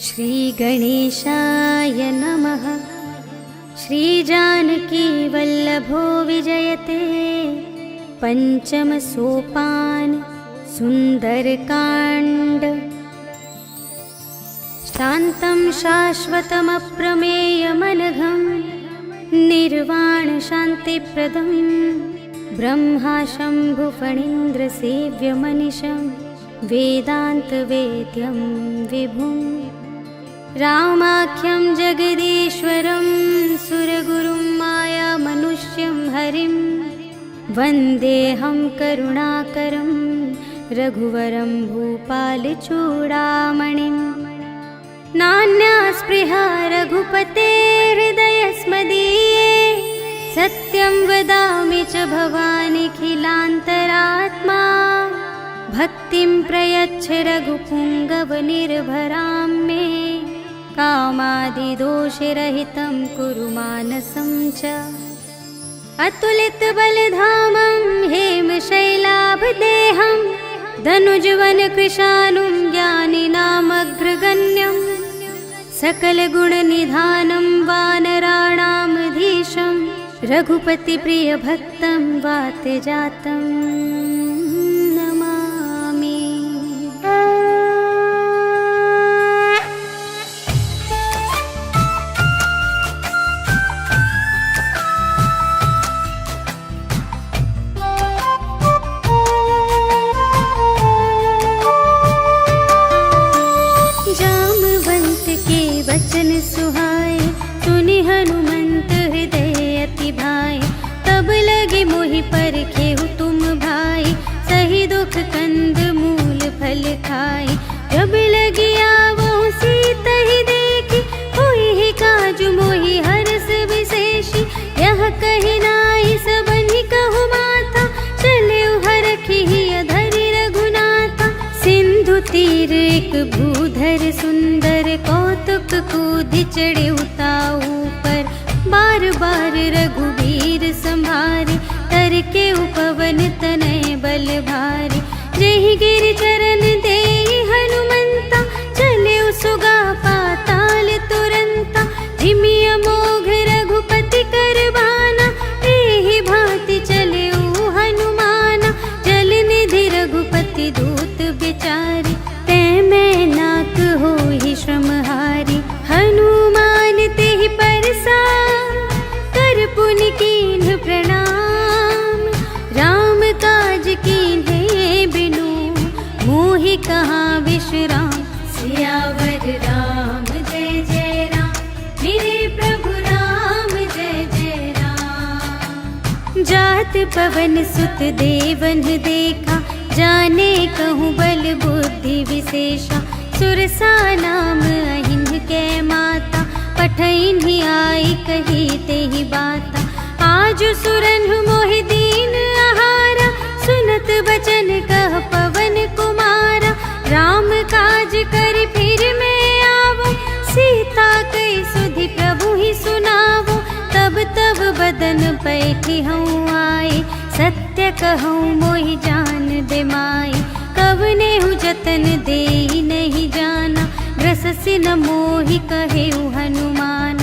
श्रीगणेशाय नमः। श्रीजानकी वल्लभो विजयते पंचम सोपान सुंदरकांड। शान्तं शाश्वतमप्रमेयमनघं निर्वाण शान्तिप्रदं ब्रह्मा शम्भुफणीन्द्रसेव्यमनिशं वेदान्तवेद्यं विभुं रामाख्यं जगदीश्वरं सुरगुरुं मायामनुष्यं हरिं वन्देऽहं करुणाकरं रघुवरं भूपालचूडामणिं। नान्या स्पृहा रघुपते हृदयस्मदीये सत्यं वदामि च भवानिखिलान्तरात्मा। भक्तिं प्रयच्छ रघुपुङ्गवनिर्भरां मे कामादिदोषरहितं कुरु मानसं च। अतुलितबलधामं हेमशैलाभदेहं धनुजवनकृशानुं ज्ञानिनामग्रगण्यं सकलगुणनिधानं वानराणामधीशं रघुपतिप्रियभक्तं वातजातं नमामि। जामवंत के वचन सुहाए सुनि हनुमंत हृदय अति भाए। तब लगे मोहि परखेहु तुम भाई सही दुख कंद मूल फल खाए। जब लगी आवो सीता ही देखी होई ही काजु मोहि हरस विशेषी। यह कही नाई सबनि कहु माथा चले हरखी अधरि रघुनाथा। सिंधु तीर एक भूधर सुंदर कौतुक कूदि चढ़े उताऊ पर। बार बार रघुवीर संभारे तर के उपवन तनय बल भारी। जेहि गिर चरण देहि हनुमंता चले सुगा पाताल तुरंता। जिमि अमोघ रघुपति करबाना एहि भांति चले हनुमाना। जल निधि रघुपति दूत बिचारी तै मैं नाक होहि श्रमहारी। हनुमान तेहि परसा कर पुनि कीन्ह प्रणाम। राम काज कीन्हे बिनु मोहि कहाँ विश्राम। सियावर राम जय जय राम मेरे प्रभु राम जय जय राम। जात पवन सुत देवन देखा जाने कहूँ बल बुद्धि विशेषा। सुरसा नाम अहिन के माता पठैन्हि आई कही तेहि बाता। आजु सुरन मोहि दीन आहारा सुनत बचन कह पवन कुमारा। राम काज कर फिर मैं आवो सीता कई सुधि प्रभु ही सुनावो। तब तब बदन पैठी हूँ आए सत्य कहूँ मोहि जान दे माई। कवने हूँ जतन दे नहीं जाना ग्रससि न मोहि कहेउ हनुमान।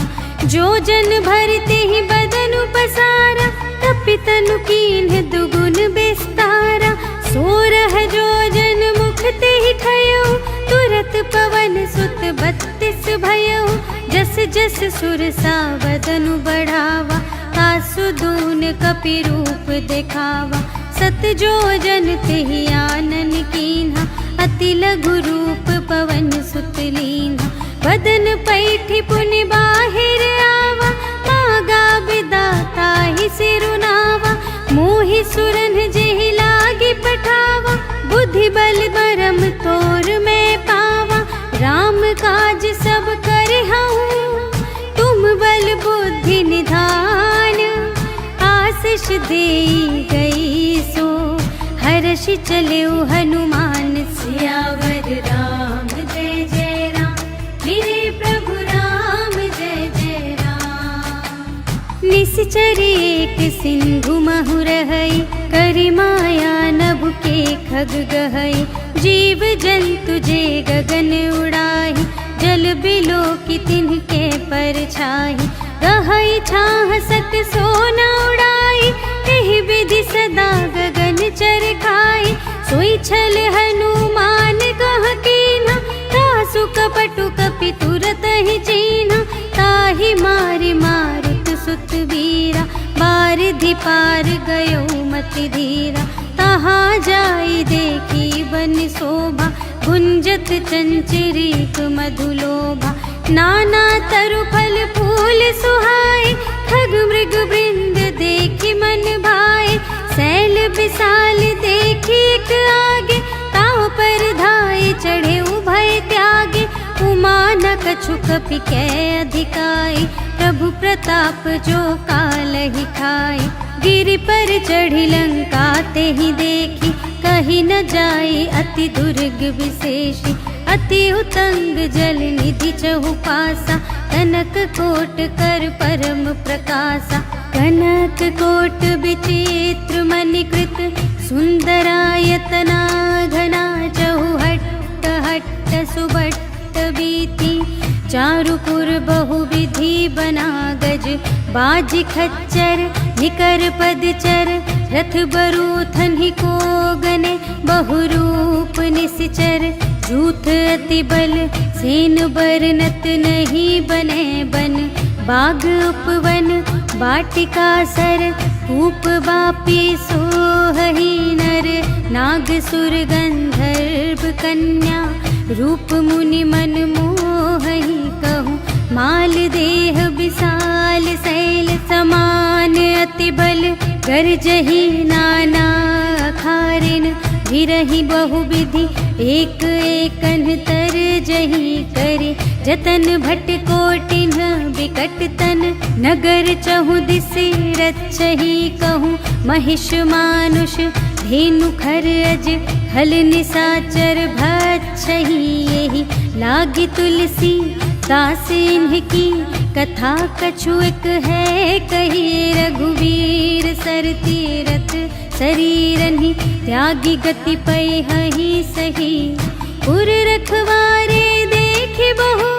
जो जन भरते ही बदन पसारा तपितनु कीन्ह दुगुन बिस्तारा। सोरह जो जन मुख ते ही ठयो तुरत पवन सुत 32 भयो। जस जस सुरसा बदनु बढ़ावा तासु दून कपि रूप दिखावा। सत जो जन तेहि आनन कीन्हा अति लघु रूप पवन सुत लीन्हा। बदन पैठी पुनि बाहिर आवा मागा विदाता ही सिरुनावा। मोहि सुरन जेहि लागी पठावा बुद्धि बल बरम तोर मैं पावा। राम काज सब करहूँ तुम बल बुद्धि निधान। आशीष देई गई सो हर्षि चले हनुमान। सियावर राम जय जय राम मेरे प्रभु राम जय जय राम। निश्चर एक सिंधु महु रहई करि माया नभ के खग गहई। जीव जंतु जे गगन उड़ाई जल बिलो की तिनके पर छाई, गहई छाह सत सोना उड़ाई, एहि विधि सदा गगन चर खाई। सोई छल हनुमान कह कीन्हा, तासु कपटु कपि तुरत ही चीन्हा। ताहि मारि मारुत सुत वीरा, बारिधि पार गयो मति धीरा। तहाँ जाई देखी बन शोभा, गुंजत चंचरीक मधुलोभा। नाना तरु फल फूल सुहाए, खग मृग वृंद देखी मन भाए। सैल विशाल देखी एक आगे, ताव पर धाये चढ़े उभय त्यागे। उमा न कछु कपि कै अधिकाई, प्रभु प्रताप जो कालहि खाए। गिरि पर चढ़ी लंका तेहि देखी, कही न जाई अति दुर्ग विशेषी। अति उतंग जल निधि चहु पासा, कनक कोट कर परम प्रकाशा। कनक कोट विचित्र मणिकृत, सुंदरायतना घना। चहु हट्ट हट्ट सुबट्ट बीती, चारुपुर बहुविधि बना गज। बाज खच्चर निकर पदचर, रथ बरूथन ही को गने। बहुरूप निश्चर जूथ अति बल, सेन बरनत नहीं बने बन। बाग उपवन बाटिका सर, कूप बापी सोहहि नर। नाग सुर गंधर्व कन्या, रूप मुनि मन मोहहि कहूँ। माल देह विशाल शैल समान, अति बल गरजहि नाना अखारिन। भिरहि बहुविधि एक एकन तरजहि करे। जतन भट कोटिन विकट तन, नगर चहु दिसि रक्षहि कहूँ। महिष मानुष धेनु खर अज, हल निसाचर भक्षहि एहि। लागी तुलसी दास इनकी, कथा कछु एक है कही। रघुवीर सर तीरथ शरीरहि, त्यागी गति पै हहि सही। पुर रखवारे देखि बहु,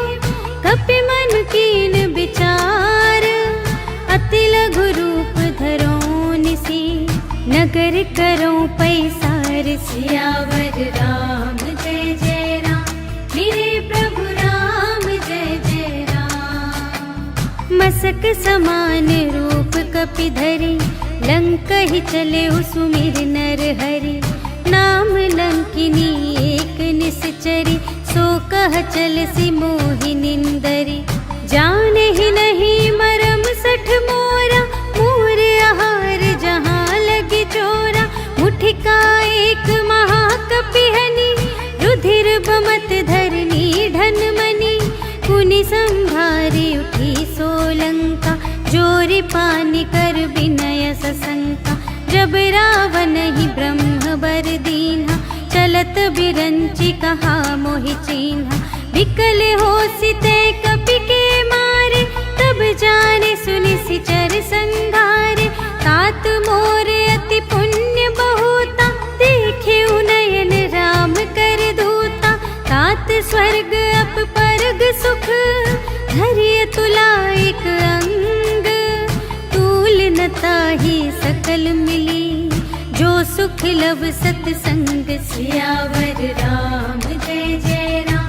कपि मन कीन विचार। अति लघु रूप धरो निसी, नगर करो पैसार। सियावर राम जय जय राम, मेरे प्रभु राम जय जय राम। मसक समान रूप कपि धरि, लंकहि चले सुमिर नर हरि। नाम लंकिनी एक निश्चरी, सो कह चलसि मोहि निंदरी। जानहि नहीं मरम सठ मोरा, मोर आहार जहाँ लगी चोरा। मुठिका एक महाकपिहनि, रुधिर बमत धरनी ढन मनि। पुनि संभारी उठी सोलंका, जोरि पानि कर विनय सशंका। जब रावण ही ब्रह्म बर दीन्हा, चलत बिरंचि कहा मोहि चीन्हा। विकल होसि ते कपि के मारे, तब जाने सुनि सिचर संघारे। तात मोर अति पुण्य बहुता, देखे उनयन राम कर दूता। तात स्वर्ग अप परग सुख, धरिय तुला एक अंग। तूल न ताहि सकल मिली, जो सुख लव सतसंग। सियावर राम जय जय राम,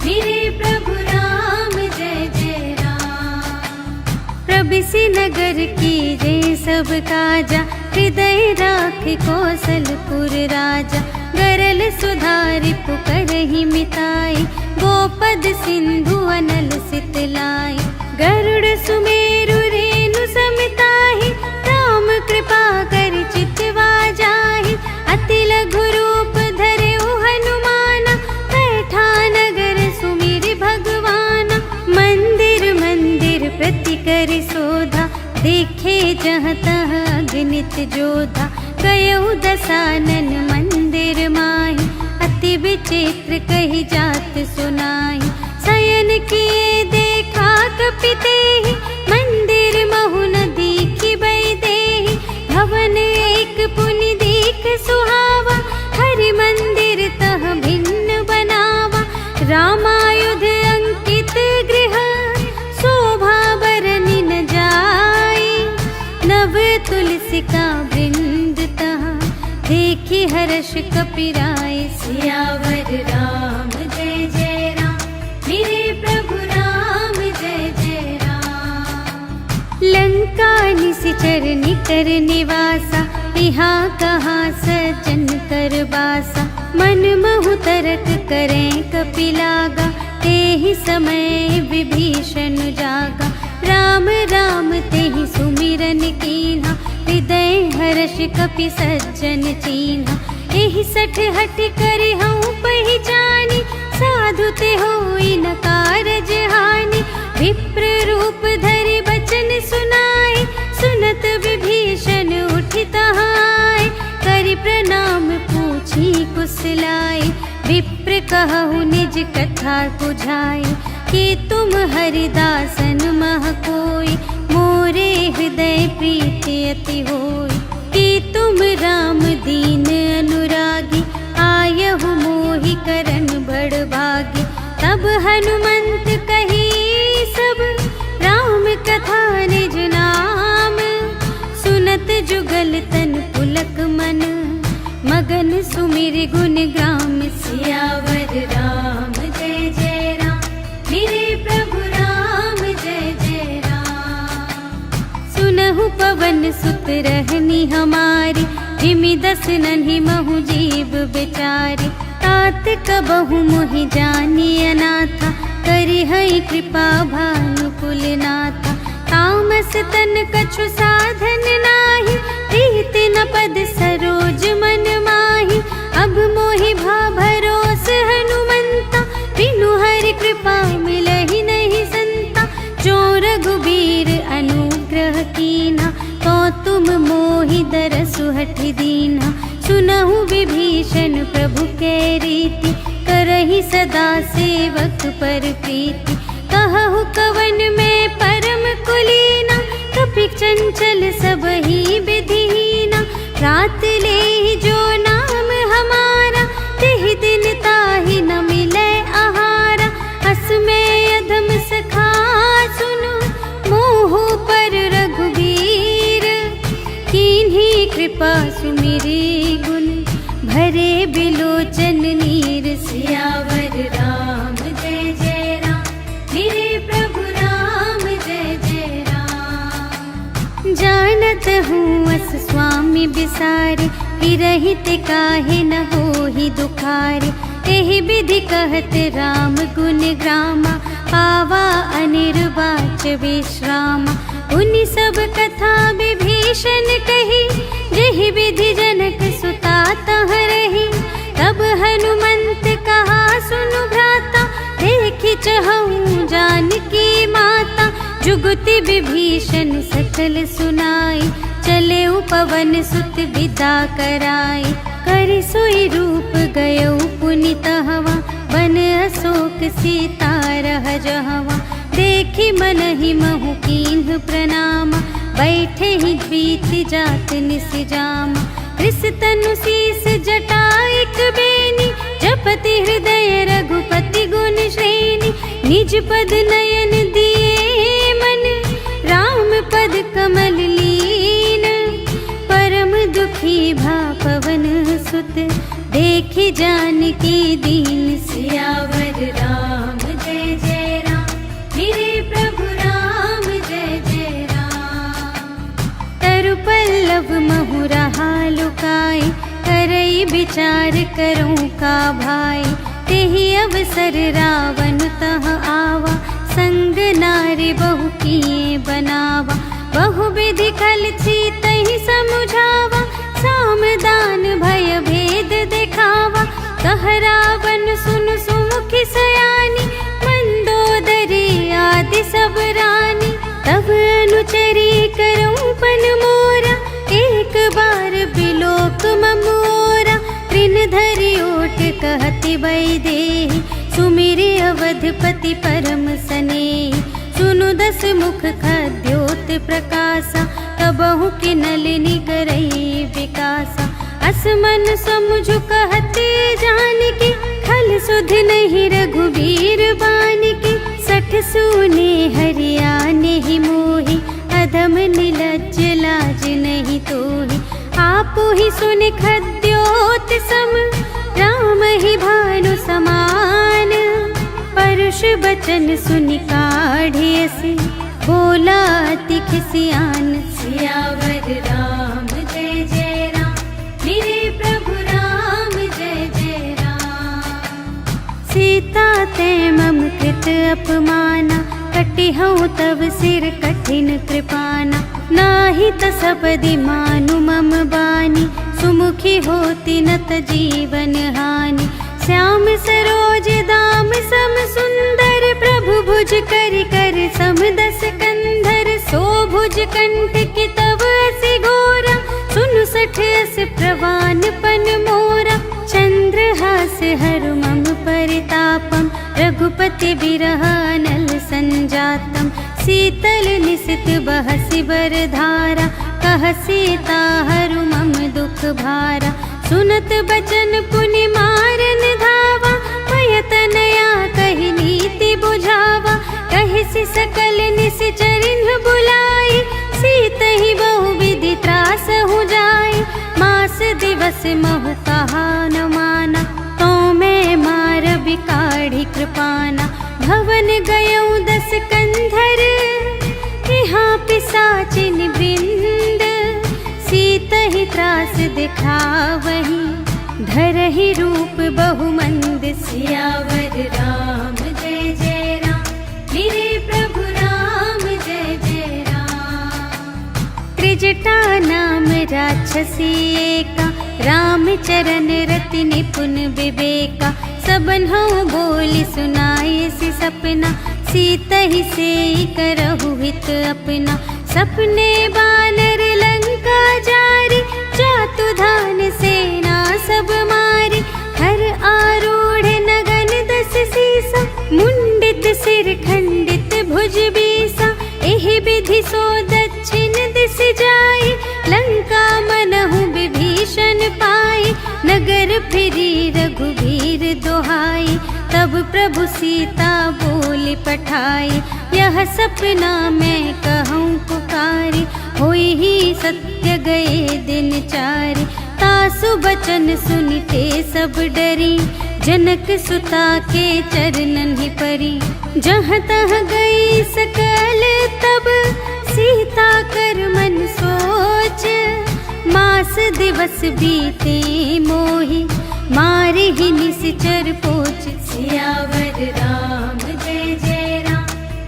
मेरे प्रभु राम जय जय राम। प्रबिसि नगर की जय सब काजा, हृदय राख कौशलपुर राजा। गरल सुधारि पुकरहि मिताई, गोपद सिंधु अनल सितलाई। गरुड़ सुमेरु रेणु समिताहि, राम कृपा कर चितवा जाहि। अति लघु रूप धरे हनुमाना, बैठा नगर सुमिर भगवाना। मंदिर मंदिर प्रति कर शोधा, देखे जहाँ तहाँ अगणित जोधा। गयउ दसानन मंदिर माहि, अति विचित्र कही जात सुनाई। शयन किए देखा कपि तेहि, मंदिर महु न दीखि बै देहि। भवन एक पुनि दीख सुहावा, हरि मंदिर तह भिन्न बनावा। रामायुध अंकित हर्ष कपिराय। सियावर राम जय जय राम, मेरे प्रभु राम जय जय राम। लंका निशिचर निकर निवासा, यहाँ कहाँ सज्जन कर बासा। मन महु तरक करें कपिलागा, तेहि समय विभीषण जागा। राम राम तेहि सुमिरन कीन्हा, हृदय हर्ष कपि सज्जन चीन्हा। एहि सठ हठ करि हऊँ पहिचानी, साधु ते होई न कारज हानि। विप्र रूप धरि बचन सुनाए, सुनत विभीषण उठि तहाय। करि प्रणाम पूछी कुशलाए, विप्र कहु निज कथा बुझाए। कि तुम हरिदासन मह कोई, मोरे हृदय प्रीति अति होई। कि तुम राम दीन अनुरागी, आयहु मोहि करन बड़ भागी। तब हनुमंत कही सब, राम कथा निज नाम। सुनत जुगल तन पुलक मन, मगन सुमिर गुण ग्राम। सियावर राम जय जय राम, मेरे प्रभु राम जय जय राम। सुनहु पवन सुत रहनी हमारी, जिमि दस नन्हि महु जीव बिचारी। तात कबहु मोहि जानी अनाथा, करि हई कृपा भानुकुल नाथा। तामस तन कछु साधन नाही, प्रीति न पद सरोज मन माही। अब मोहि भा भरोस हनुमंता, बिनु हरि कृपा मिलहि नहीं संता। जो रघुबीर अनुग्रह कीन्हा, तो तुम मोहि दरसु हठि दीन्हा। सुनहु विभीषण प्रभु के रीति, करहि सदा सेवक पर प्रीति। कहु कवन में परम कुलीना, कपि चंचल सबहि विधिहीना। रात लेहि जो नाम हमारा, तेहि दिन ताहि न मिलै आहारा। अस में अधम सखा सुनु, मोहु पर रघुबीर। कीन्ही कृपा सुमिरि गुण, भरे बिलोचन नीर। सियावर राम जय जय राम, मेरे प्रभु राम जय जय राम। जानत हूँ अस स्वामी बिसारे, विरहित काहे न होहि दुखारे। एहि विधि कहत राम गुण ग्रामा, पावा अनिर्वाच विश्रामा। उनि सब कथा विभीषण कही, जेहि विधि जनक सुता तह रही। तब हनुमंत कहा सुनु भ्राता, देखि चहऊँ जानकी माता। जुगति विभीषण सकल सुनाई, चले पवन सुत विदा कराई। करि सोई रूप गयौ पुनि तहवा, बन अशोक सीता रह जहवा। देखि मनहि महु कीन्ह प्रणामा, बैठे ही बीत जात निस जामा। कृस तनु शीस जटाइक बेनी, जपति हृदय रघुपति गुण श्रेणी। निज पद नयन दिए मन, राम पद कमल लीन। परम दुखी भा पवन सुत, देखि जानकी दीन। सियावर राम जय जय राम, मेरे प्रभु राम जय जय राम। तरु पल्लव महु रहा लुकाई, करई विचार करूं का भाई। तेहि अवसर रावण तह आवा, संग नारी बहु किए बनावा। बहु विधि खल तहि समुझावा, सामदान भय भेद दिखावा। कह रावण सुन सुमुखी सयानी, मंदोदरी आदि सब रानी। तब अनुचरी करऊं पन मोरा, एक बार बिलोक ममोरा। त्रिन धरि ओट कहति वैदेही, सुमिरि अवधपति परम स्नेही। सुनु दस मुख खद्योत प्रकाशा, कबहु किनलिनि करई विकासा। असमन समुझु कहते जानकी, खल सुध नहीं रघुबीर बानिकी। सठ सूने हरियाने ही मोहि, अधम निलज्ज लाज नहीं तोहि। आपु ही सुन खद्योत परुष बचन सुनि काढ़ियसि, बोला अति खिसियान। सियावर राम जय जय राम, मेरे प्रभु राम जय जय राम। सीता ते मम कृत अपमाना, कटिहउँ तव सिर कठिन कृपाना। नाही त सपदि मानु मम बानी, सुमुखी होती नत जीवन हानि। श्याम सरोज दाम सम सुंदर, प्रभु भुज कर कर सम दस कंधर। सो भुज कंठ की तव असि घोरा, सुनु सठ अस प्रवान पन मोरा। चंद्रहास हरु मम परितापम, रघुपति बिरह अनल संजातम। शीतल निसित बहसि बर धारा, कह सीता हरु मम दुख भारा। सुनत बचन पुनि मारन धावा, पयतनया कहि नीति बुझावा। कहिसि सकल निश्चरिन्ह बुलाई, सीतहि बहु विधि त्रासहु जाई। मास दिवस महु कहा न माना, तो मैं मार बिकाढ़ी कृपाना। भवन गयउँ 10 कंधर, यहाँ पिसाचिन वृंद। सीतहि त्रास दिखावही, धरहि रूप बहुमंद। सियावर राम जय जय राम, मेरे प्रभु राम जय जय राम। त्रिजटा नाम राक्षसी एका, राम चरण रति निपुण विवेका। सबन्हु बोली सुनाए सि सपना, सीतहि सेई करहु हित अपना। सपने बानर लंका जारी, जातु धान सेना सब मारी। हर आरूढ़ नगन 10 सीसा, मुंडित सिर खंडित भुज बीसा। एहि विधि सो दक्षिण दिस जाई, लंका मनहु विभीषण पाई। नगर फिरी रघुबीर दोहाई, तब प्रभु सीता बोली पठाई। यह सपना मैं कहूँ पुकारी, होई ही सत्य गए दिन चारि। तासु बचन सुनिते सब डरी, जनक सुता के चरणन ही परी। जहाँ तहाँ गई सकल तब, सीता कर मन सोच। मास दिवस बीते मोहि, मारे ही निश्चर पोच। सियावर राम जय जय राम,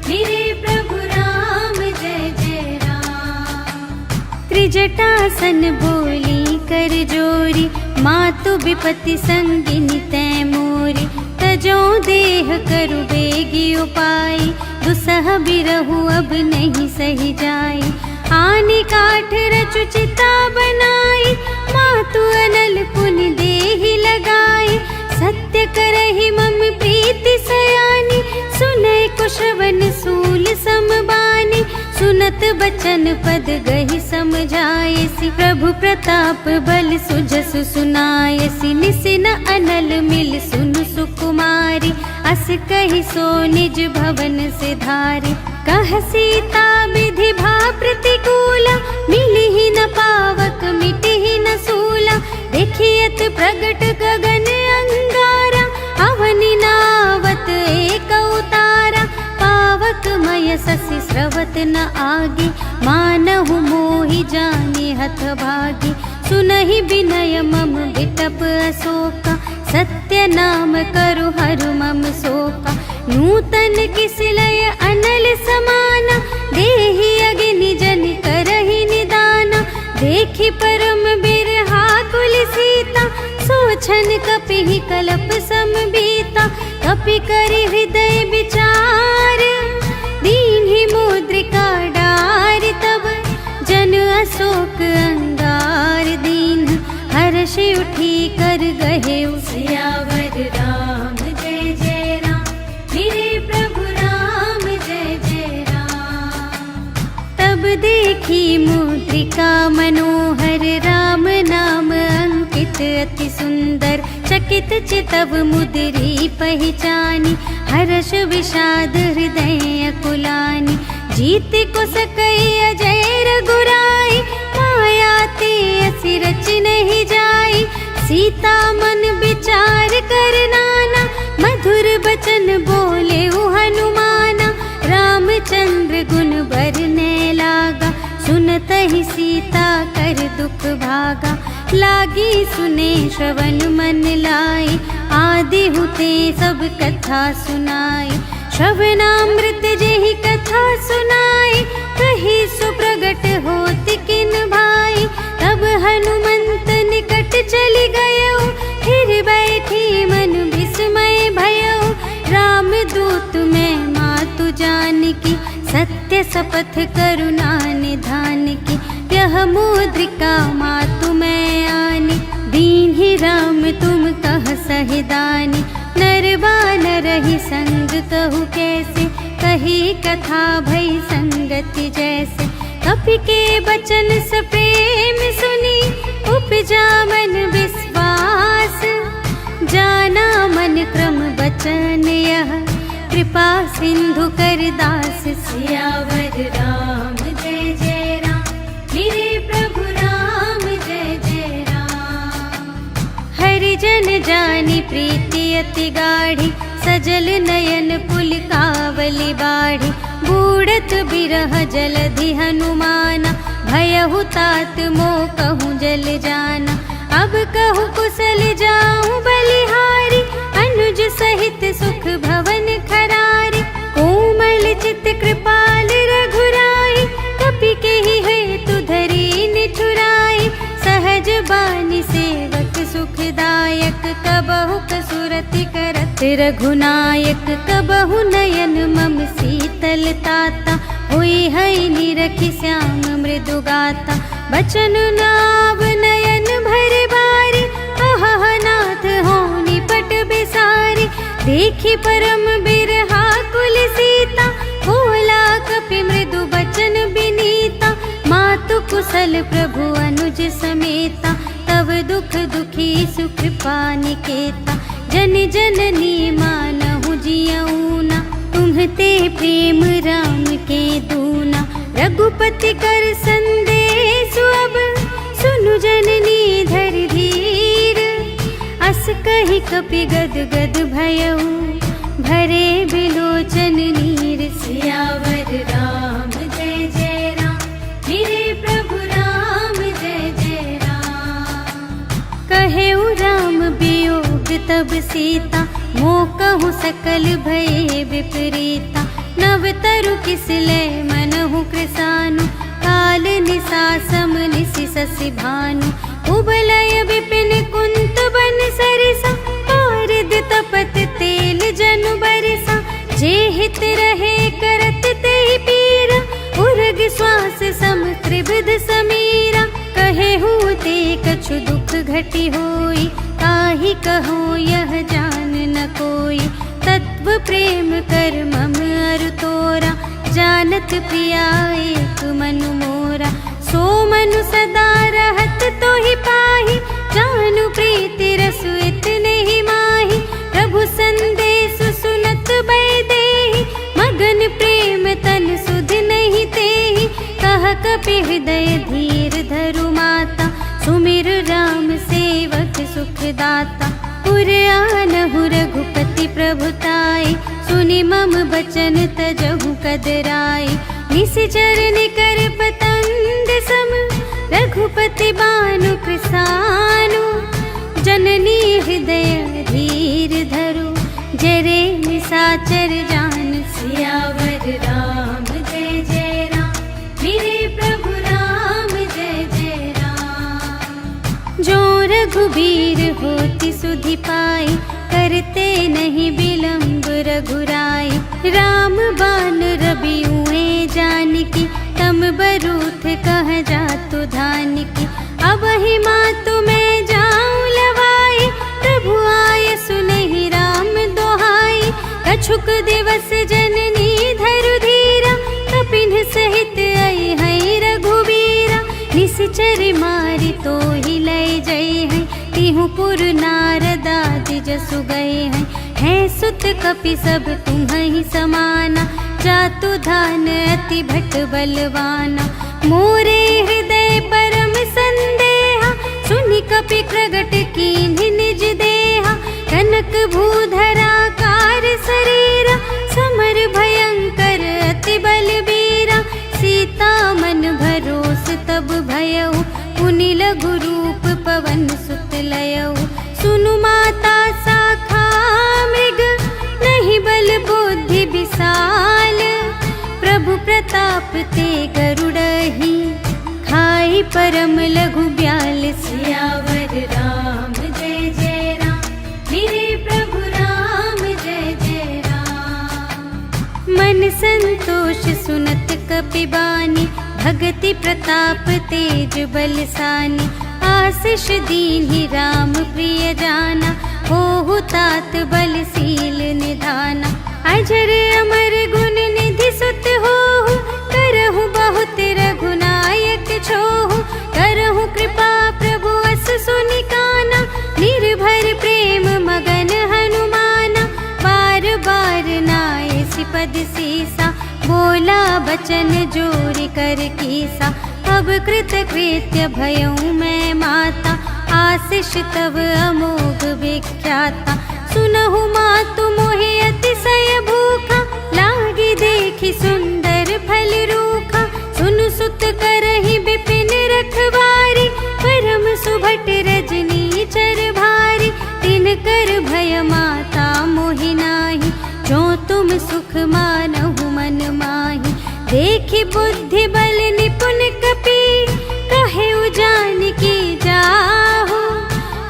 मेरे प्रभु राम जय जय राम। त्रिजटासन बोली कर जोरी, मातु विपति संगिनी तै मोरी। तजो देह करु बेगी उपाई, दुसह बिरहु अब नहीं सही जाई। आनी काठ रचु चिता बनाई, मातु अनल पुनि देहि लगाई। सत्य करहि मम प्रीति सयानी, सुनय कुशवन सूल समबानी। सुनत बचन पद गहि समझायसि, प्रभु प्रताप बल सुजसु सुनायसि। निसिन अनल मिल सुनु सुकुमारी, अस कहि सो निज भवन से धारी। कह सीता विधि भा प्रतिकूला, मिलिहि न पावक मिटिहि न सूला। देखियत प्रगट गगन अंगारा, अवनि नावत एक उतारा। पावक मय ससि स्रवत न आगे, मानहु मोहि जानि हथ भागी। सुनहि बिनय मम विटप अशोका, सत्य नाम करु हरु मम शोका। नूतन किसलय अनल समाना, देहि अग्नि जन करहि निदाना। देखि परम बिरहा कुल सीता, सोछन कपिहि कलप समबीता। कपि करि हृदय विचार, दीन्हि मुद्रिका डारि। तब जन अशोक अंगार दीन, हर्षि उठी कर गहेउ। सियावर राम जय जय राम, मेरे प्रभु राम जय जय राम। तब देखी मुद्रिका मनोहर, राम नाम अंकित अति सुंदर। चकित चितव मुद्री पहचानी, हर्ष विषाद हृदय अकुलानी। जीत को सकई अजय रघुराई, माया ते असि रच नहीं जाई। सीता मन विचार कर नाना, मधुर बचन बोले लागी सुने श्रवण मन लाई, आदि हुते सब कथा सुनाई। श्रवणामृत जेहि कथा सुनाई, कही सुप्रगट होत किन भाई। तब हनुमंत निकट चली गयो, फिर बैठी मन विस्मय भयो। राम दूत मैं मातु जानकी, सत्य शपथ करुणा निधान की। यह मुद्रिका मातु मैं आनी, दीन्हि राम तुम कह सहिदानी। नर बानर ही संग कहु कैसे, कही कथा भई संगति जैसे। कपि के बचन स प्रेम सुनी, उपजा मन विश्वास। जाना मन क्रम बचन यह, कृपा सिंधु कर दास। सियावर राम जय जय राम, मेरे प्रभु राम जय जय राम। हरि जन जानी प्रीति अति गाढ़ी, सजल नयन पुलकावली बाढ़ी। बूढ़त बिरह जलधि हनुमाना, भयहु तात मोह कहूँ जल जाना। अब कहूँ कुशल जाऊँ बलिहारी, अनुज सहित सुख भवन खरारी। कोमल चित कृपाल रघुराई, कपि केहि हेतु धरी निठुराई। सहज बानी सेवक सुखदायक, कबहु कसुरति करत रघुनायक। कबहु नयन मम शीतल ताता, हुई है निरखि श्याम मृदु गाता। बचन नाव नयन भर बारी, अहह नाथ हो निपट बिसारी। देखी परम बिरहा कुल सीता, बोला कपि मृदु बचन बिनीता। मातु कुशल प्रभु अनुज समेता, तब दुख दुखी सुख पानिकेता। जन जननी मानहु जियऊना, तुम्हते प्रेम राम के दूना। रघुपति कर संदेश अब, सुनु जननी धर धीर। अस कही कपि गद गद भयऊ, भरे बिलोचन नीर। सियावर राम जय जय राम, मेरे प्रभु राम जय जय राम। कहेउ राम वियोग तब सीता, मोह कहूँ सकल भये विपरीता। नव तरु किसले मनहु कृसानु, काल निसा सम निसि शशि भानु। उबलय विपिन कुंत बन सरिसा, पारिद तपत तेल जनु बरसा। जे हित रहे करत तेहि पीरा, उर्ग श्वास सम त्रिविध समीरा। कहे हूँ ते कछु दुख घटी होई, काहि कहो यह जान न कोई। तत्व प्रेम कर मम अरु तोरा, जानत प्रिया एक मनु मोरा। सो मनु सदा रहत तोहि पाहि, जानु प्रीति रसु इतने ही माहि। प्रभु संदेश सुनत बैदेहि, मगन प्रेम तन सुध नहीं तेहि। कह कपि हृदय धीर धरु माता, सुमिर राम सेवक सुखदाता। पुर आनहु रघुपति प्रभुताई, सुनि मम बचन तजहु कदराई। निशिचर निकर पतंग सम, रघुपति बानु कृसानु। जननी हृदय धीर धरु, जरे निशाचर जान। सियावर राम जय जय राम, मेरे प्रभु राम जय जय राम। जो रघुबीर होति सुधि पाई, करते नहीं विलंब रघुराई। राम बान रबिउए जानकी, तम बरूथ कह जातु धानकी। अब ही मातु मैं जाऊं लवाई, प्रभु आय सुनहि राम दोहाई। कछुक दिवस जननी धरु धीरा, कपिन सहित आई है रघुबीरा। निशिचर मारि तो ही लय जय है, तिहु पुर नारदादि जसु गए हैं। है सुत कपि सब तुम्हि समाना, जातु धान अति भट बलवाना। मोरे हृदय परम संदेहा, सुनि कपि प्रगट कीन्हि निज देहा। कनक भूधरा कार शरीरा, समर भयंकर अति बलबीरा। सीता मन भरोस तब भयउ, पुनि लघु रूप पवन प्रताप ते गरुड़हि, खाई परम लघु ब्याल सियावर राम जय जय राम, मेरे प्रभु राम जय जय राम। मन संतोष सुनत कपिबानी, भगति प्रताप तेज बलसानी, आशीष दीन्हि राम प्रिय जाना, होहु तात बलशील निधाना। अजर अमर गुण निधि सुत होहु, करहु बहुत रघुनायक छोहु। करहु कृपा प्रभु अस सुनि काना, निर्भर प्रेम मगन हनुमाना। बार बार नाय सिपद सीसा, बोला बचन जोरि कर कीसा। अब कृत कृत्य भयउ मैं माता, आशीष तव अमोघ विख्याता। सुनहु मातु मोहि अतिशय भूखा, लागी देखि सुंदर फल रूखा। सुनु सुत करहि बिपिन रखवारी, परम सुभट रजनी चर भारी। तिनकर भय माता मोहि नाही, जो तुम सुख मानहु मन माही। देखि बुद्धि बल निपुण कपि, कहे जानकी जाहु।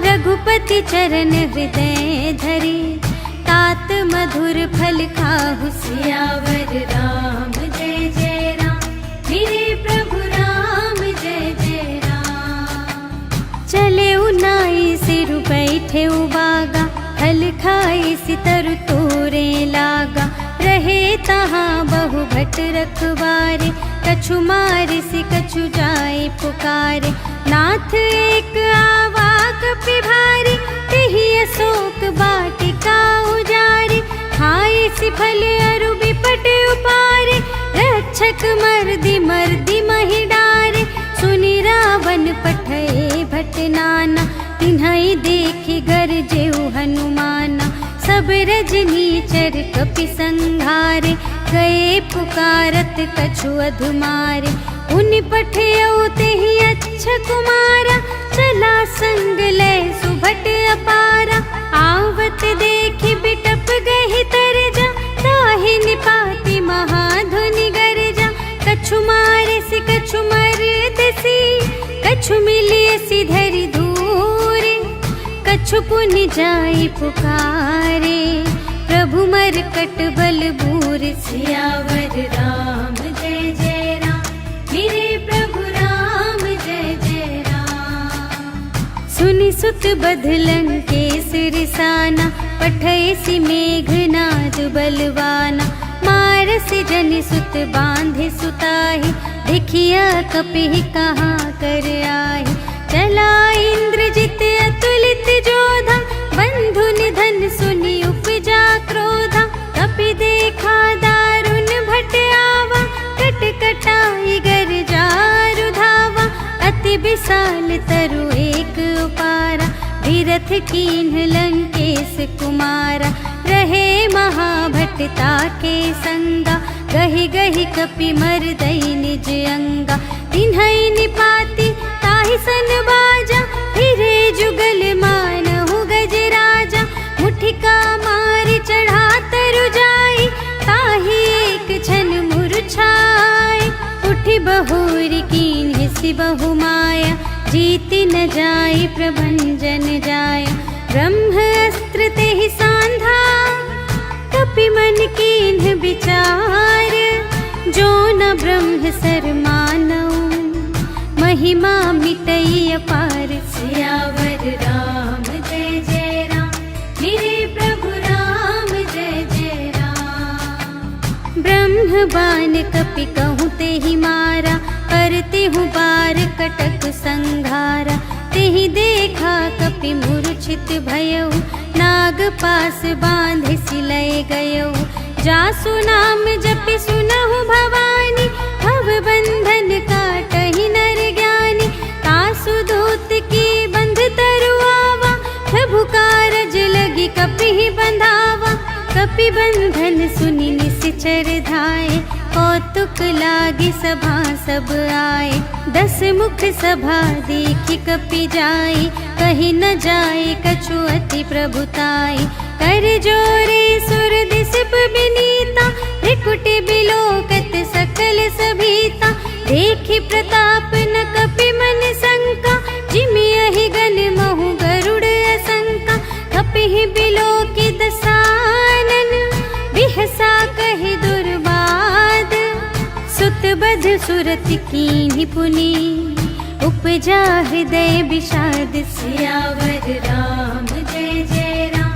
रघुपति चरण हृदय धरे, तात मधुर फल खाहु। सियावर राम जय जय राम, मेरे प्रभु राम जय जय राम। चले उनाई सिरु बैठे उबागा, फल खाई सितरु तोरे लागा। रहे तहाँ बहु भट रखवारे, कछु मारि सि कछु जाय पुकारे। नाथ एक आवा कपि भारी, तेहि अशोक वाटिका उजारी। खाए सि फल अरु बिपट उपारे, रक्षक मर्दि मर्दि महि डारे। सुनि रावण पठए भट नाना, तिन्हइ देखि गरजेउ हनुमाना। सब रजनीचर कपि संघारे, गए पुकारत कछु अधुमारे। उनि पठयउ तेहि अच्छा कुमारा, चला संग लय सुभट अपारा। आवत देखि बिटप गहि तरजा, ताहि निपाति महाधुनि गरजा। कछु मारे सि कछु मरदसि, कछु मिलियसि धरि धूरे। कछु पुनि जाई पुकारे, प्रभु मरकट बल बूर। सियावर राम जय जय राम, मेरे प्रभु राम जय जय राम। सुनि सुत बध लंकेश रिसाना, पठय सि मेघनाद बलवाना। मारसि जनि सुत बांधे सुताहि, देखिया कपिहि कहाँ कर आहि। चला इंद्रजित अतुलित जोधा, बंधु निधन सुनि उपजा क्रोधा। कपि देखा दारुण भट आवा, कट कटाई गर जारु धावा। अति विशाल तरु एक उपारा, विरथ कीन्ह लंकेश कुमारा। रहे महाभट ताके संगा, गहि गहि कपि मरदई निज अंगा। तिन्हइ निपाति ताहि सन बाजा, फिरे जुगल मानहु गजराजा। मुठिका मारि चढ़ा तरु जाई, ताहि एक क्षण मूर्छाई। उठि बहुरि कीन्ह सि बहु माया, जीति न जाई प्रभंजन जाया। ब्रह्म अस्त्र तेहि सांधा, कपि मन कीन्ह विचार। जो न ब्रह्म सर मानऊ, महिमा मिटई अपार। सियावर राम जय जय राम, मेरे प्रभु राम जय जय राम। ब्रह्म बान कपि कहूँ तेहि मारा, करते हूँ बार कटक संघारा। तेहि देखा कपि मूर्छित भयउ, नाग पास बांधे सिलय गयउ। जासु नाम जपि सुनहु भवानी, भव बंधन काटहि नर ज्ञानी। तासु दूत की बंध तरु आवा, प्रभु कारज लगी कपिहि बंधावा। कपि बंधन सुनि निश्चर धाये, कौतुक लागी सभा सब आए। 10 मुख सभा देखि कपि जाई, कहि न जाए कछु अति प्रभुताई। कर जोरे सुर दिसप बिनीता, त्रिकुटि बिलोकत सकल सभीता, देखि प्रताप न कपि मन शंका, जिमियहि गण महु गरुड़ असंका, कपिहि बिलोकि दसानन, बिहसा कहि दुर्बाद, सुत बध सुरति कीन्हि पुनि, उपजा हृदय विषाद। सियावर राम जय जय राम,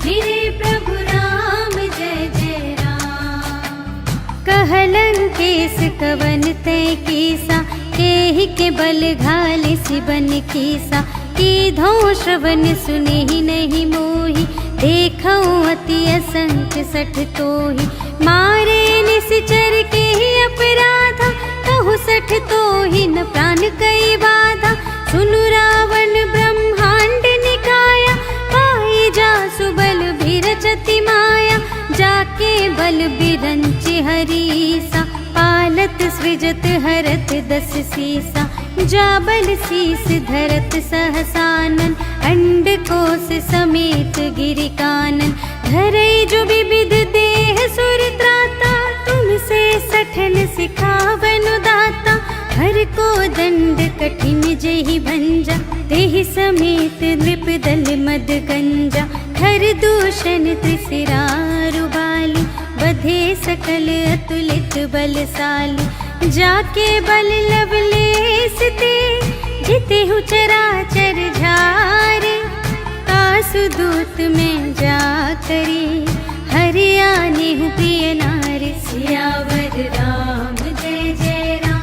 मेरे प्रभु राम जय जय राम। कहलंकेश कवन तै कीसा, केहि के बल घाले सिबन कीसा, कीधो श्रवण सुनेहि नहीं मोहि, देखऊं अति असंख्य सठ तोहि, मारे निश्चर केहि अपराधा, कहु सठ तोहि न प्राण कई बाधा, सुनु रावण ब्रह्मांड निकाया, पाई जासु बल बिरचति माया, जाके बल बिरंचि हरीसा, पालत सृजत हरत दस सीसा, जा बल शीस धरत सहसानन, अंड कोश समेत गिरि कानन, धरई जो विविध देह सुर त्राता, तुमसे सठन सिखावन दाता, हर को दंड कठिन जेहि भंजा, तेहि समेत नृप दल मद गंजा, हर दूषण त्रिसिरारु बाली, बधे सकल अतुलित बलशाली, जाके बल लवलेस ते, जितेहु चराचर झारे, कासु दूत में जा करी, हरियानेहु प्रिय नारी। सियावर राम जय जय राम,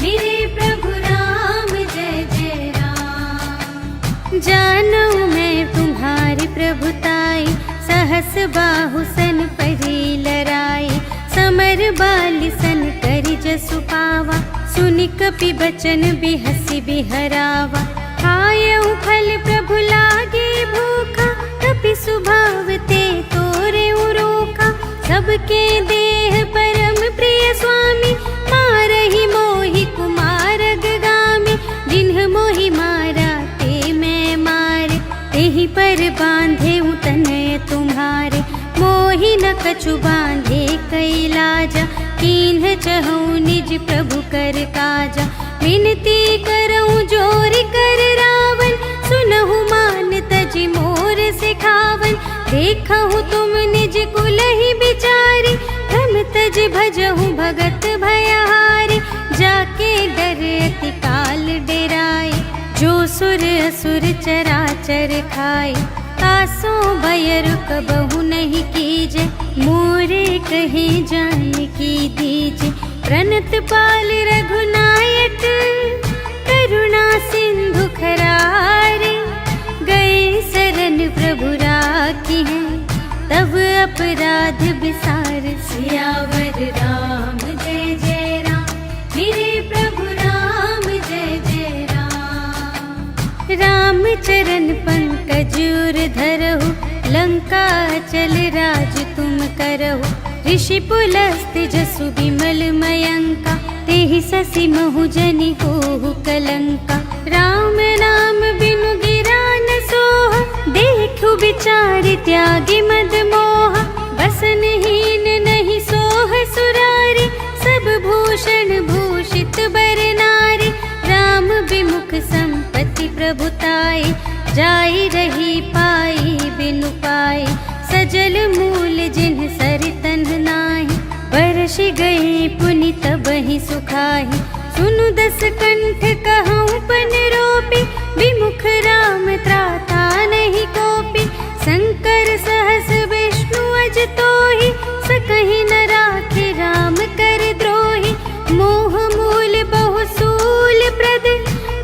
मेरे प्रभु राम जय जय राम। जानू मैं तुम्हारी प्रभुताई, सहस बाहु सन परी लराई, समर बाली सन करि जसु पावा, सुनि कपि बचन बिहसि बिहरावा, खायऊ फल प्रभु लागे भूखा, कपि स्वभाव ते तोरे उरोखा, सबके देह परम प्रिय स्वामी, मारहि मोहि कुमार गामी, जिन्ह मोहि मारा ते मैं मारे, तेहि पर बांधे तनय तुम्हारे, मोहि न कछु बांधे कैलाजा, कीन्ह चहु निज प्रभु कर काजा, विनती करऊं जोरि कर रावण, सुनहु मान तजि मोर सिखावन, देखहु तुम निज कुलहि बिचारी, भ्रम तज भजहु भगत भयहारी, जाके डर अति काल डेराए, जो सुर असुर चराचर खाए, तासो भय रुकबहु नहीं कीजे, मोरे कहे जान की दीजे, प्रणत पाल रघुनायक, करुणा सिंधु खरारे, गए शरण प्रभु राखी है, तब अपराध विसार। सियावर राम जय जय राम, मेरे प्रभु राम जय जय राम। राम चरण पंकज उर धरहु, लंका चल राज तुम करहु, ऋषि पुलस्त जसु विमल मयंका, तेहि ससि महु जनि होहु कलंका, राम नाम बिनु गिरा न सोहा, देखु विचार त्यागी मद मोहा, बसनहीन नहीं सोह सुरारी, सब भूषण भूषित बर नारी, राम विमुख संपत्ति प्रभुताई, जाई रही पाई बिनु पाई, सजल मूल जिन्ह सरितन नाही, बरसि गई पुनि तबहि सुखाहि, सुनु दस कंठ कहऊँ पन रोपी, विमुख राम त्राता नहीं कोपी, शंकर सहस विष्णु अज तोहि, सकहि न राखे राम कर द्रोही, मोह मूल बहु सूल प्रद,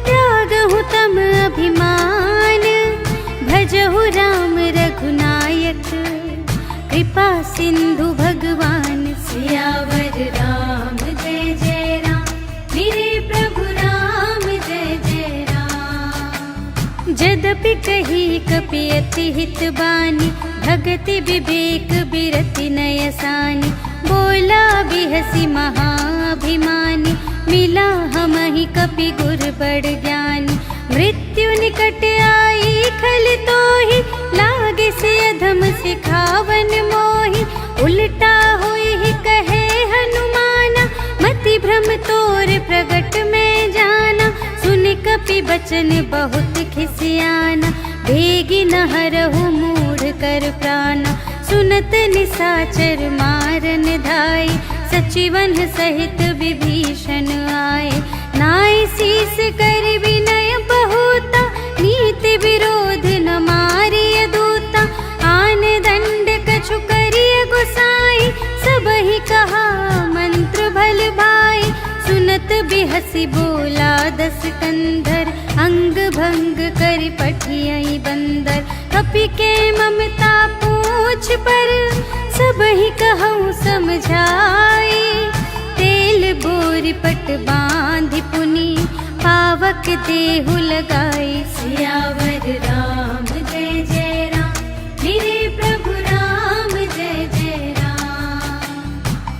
त्यागहु तम अभिमान, भजहु राम रघुनायक, कृपा सिंधु भगवान। सियावर राम जय जय राम, मेरे प्रभु राम जय जय राम। जदपि कही कपि अति हित बानी, भगति विवेक बिरति नयसानी, बोला बिहसी महाभिमानी, मिला हमहि कपि गुर बड़ ज्ञानी, मृत्यु निकट आई खल तोहि, लागे से अधम सिखावन मोहि, उल्टा होई कहे हनुमाना, मति बचन बहुत खिसियाना, भेगी न हरहु मूढ़ कर प्राणा। सुनत निशाचर मारन धाय, सचिवन सहित विभीषण आए। नाय शीस कर विनय बहुता, नीति विरोध न मारिय दूता। आन दंड कछु करिय गोसाई, सबहि कहा मंत्र भल भाई। सुनत बिहसी बोला दस कंधर, अंग भंग करि पठियहि बंदर। कपि के ममता पूछ पर, सबहि कहूँ समझाई। तेल बोरि पट बांधि पुनि, पावक देहु लगाई। सियावर राम जय जय राम, मेरे प्रभु राम जय जय राम।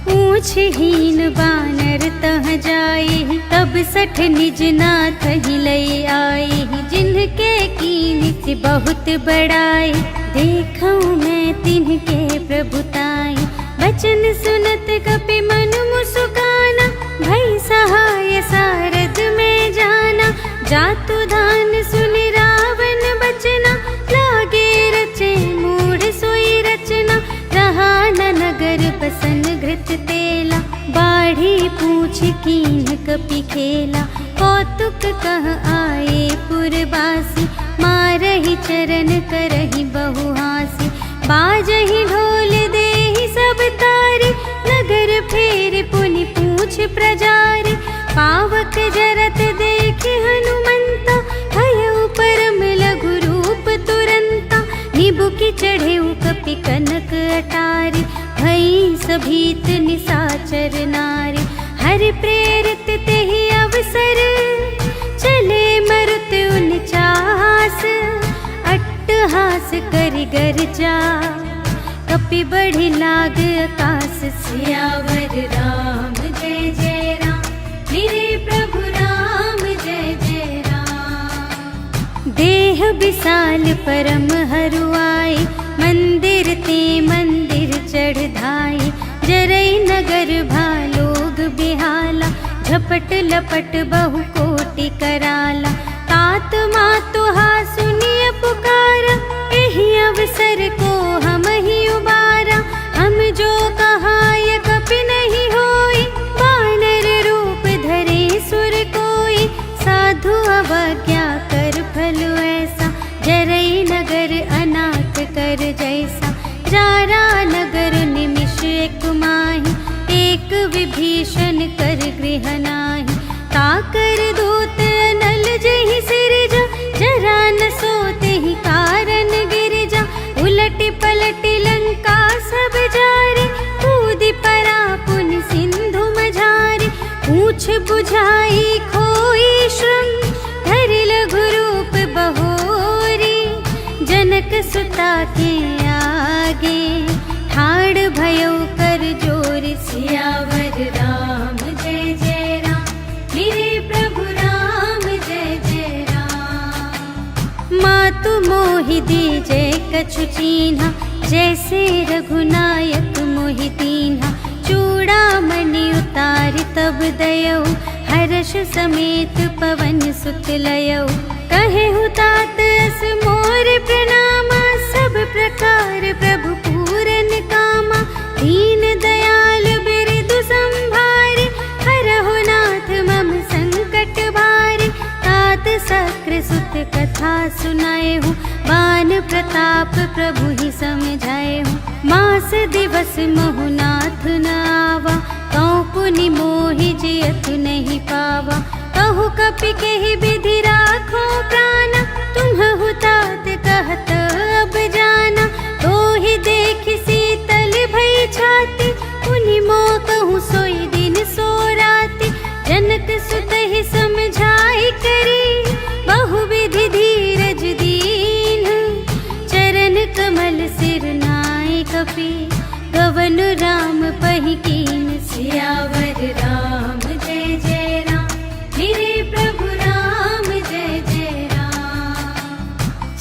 पूछहीन बानर तह जाई, तब सठ निज नाथ ही लई आई। जिनके कीन्हि बहुत बड़ाई, देखऊँ मैं तिनके प्रभुताई। बचन सुनत कपि मनु मुसुकाना, भई सहाय सारद में जाना। जातु दान सुनि रावण बचना, लागे रचे मूढ़ सोई रचना। रहा न नगर बसन घृत तेला, बाढ़ी पूछ कीन कपि खेला। कौतुक कह आए पुरवासी, मारहि चरण करहि बहु हासी। बाजहि ढोल देहि सब तारी, नगर फेर पुनि पूछ प्रजारी। पावक जरत देखि हनुमंता, भयउ परम लघु रूप तुरंता। निबुकि चढ़ेउ कपि कनक अटारी, भई सभीत निशाचर नारी। हरि प्रेरित तेहि अवसर, चले मरुत 49। अट्टहास करि गर्जा, कपि बढ़ि लाग आकाश। सियावर राम जय जय राम, मेरे प्रभु राम जय जय राम। देह विशाल परम हरुआई, मंदिर ते मंदिर चढ़ धाई। जरई नगर भालोग बिहाला, झपट लपट बहु कोटि कराला। तात मातु हा सुनिय पुकारा, एहि अवसर को हम ही उबारा। हम जो कहाय कपि नहीं होई, वानर रूप धरे सुर कोई। साधु अवज्ञा कर फल ऐसा, जरई नगर अनाथ कर जैसा। जारा नगर निमिष एक माहि, एक विभीषण कर गृह नाही। ताकर दूत अनल जहि सिरजा, जरा न सोते ही कारण गिरजा। उलटि पलटि लंका सब जारे, कूदि परा पुनि सिंधु मझारे। पूछ बुझाई खोई श्रम, धरि लघु रूप बहोरी। जनक सुता के आगे, ठाड़ भयउ कर जोर। सियावर राम जय जय राम, मेरे प्रभु राम जय जय राम। मातु मोहि दीजे कछु चीन्हा, जैसे रघुनायक मोहि दीन्हा। चूड़ामणि उतारि तब दयऊ, हर्ष समेत पवन सुत लयऊ। कहेहु तात अस मोर प्रणामा, सब प्रकार प्रभु पूरन कामा। दीन दयाल बिरदु संभारे, हरहु नाथ मम संकट भारे। तात सक्र सुत कथा सुनाएहु, बान प्रताप प्रभु ही समझाएहु। मास दिवस महु नाथ न आवा, कौ पुनि मोहि जियतु नहीं पावा। कहु कपि केहि विधि राखो प्राणा, तुम्हु तात कहत अब जाना। तोहि देखि शीतल भई छाती, पुनि मोह कहूँ सोई दिन सो राति। जनक सुत ही समझाई करी, बहुविधि धीरज दीन। चरण कमल सिर नाय कपि, गवन राम पहि कीन। सियावर राम जय जय राम, मेरे प्रभु राम जय जय राम।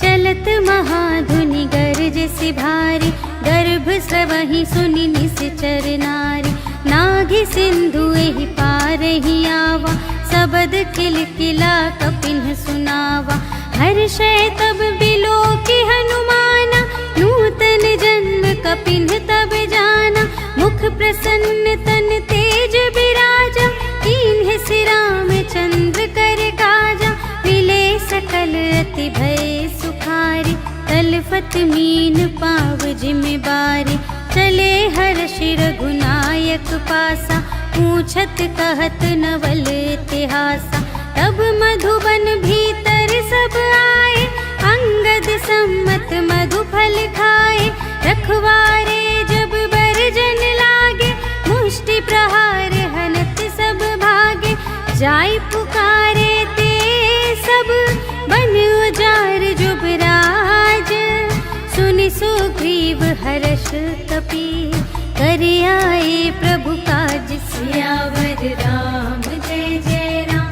चलत महाधुनि गरज सि भारी, गर्भ स्रवहि सुनि निश्चर नारी। नाघि सिंधु एहि पार ही आवा, सबद किलकिला कपिन सुनावा। हर्षय तब बिलो की हनुमाना, नूतन जन्म कपिन तब जाना। मुख प्रसन्न तन तेज बिराजा, कीन्हे श्री रामचंद्र कर काजा। मिले सकल अति भय सुखारी, तलफत मीन पाव जिम्मेवारी। चले हर्षि रघुनायक पासा, पूछत कहत नवल इतिहासा। तब मधुबन भीतर सब आए, अंगद सम्मत मधु फल खाए। रखवारे जब बरजन लागे, मुष्टि प्रहार हनत सब भागे। जाय पुकारे ते सब, बन उजार जुबराज। सुनि सुग्रीव हर्ष कपि, कर आए प्रभु काज। सियावर राम जय जय राम,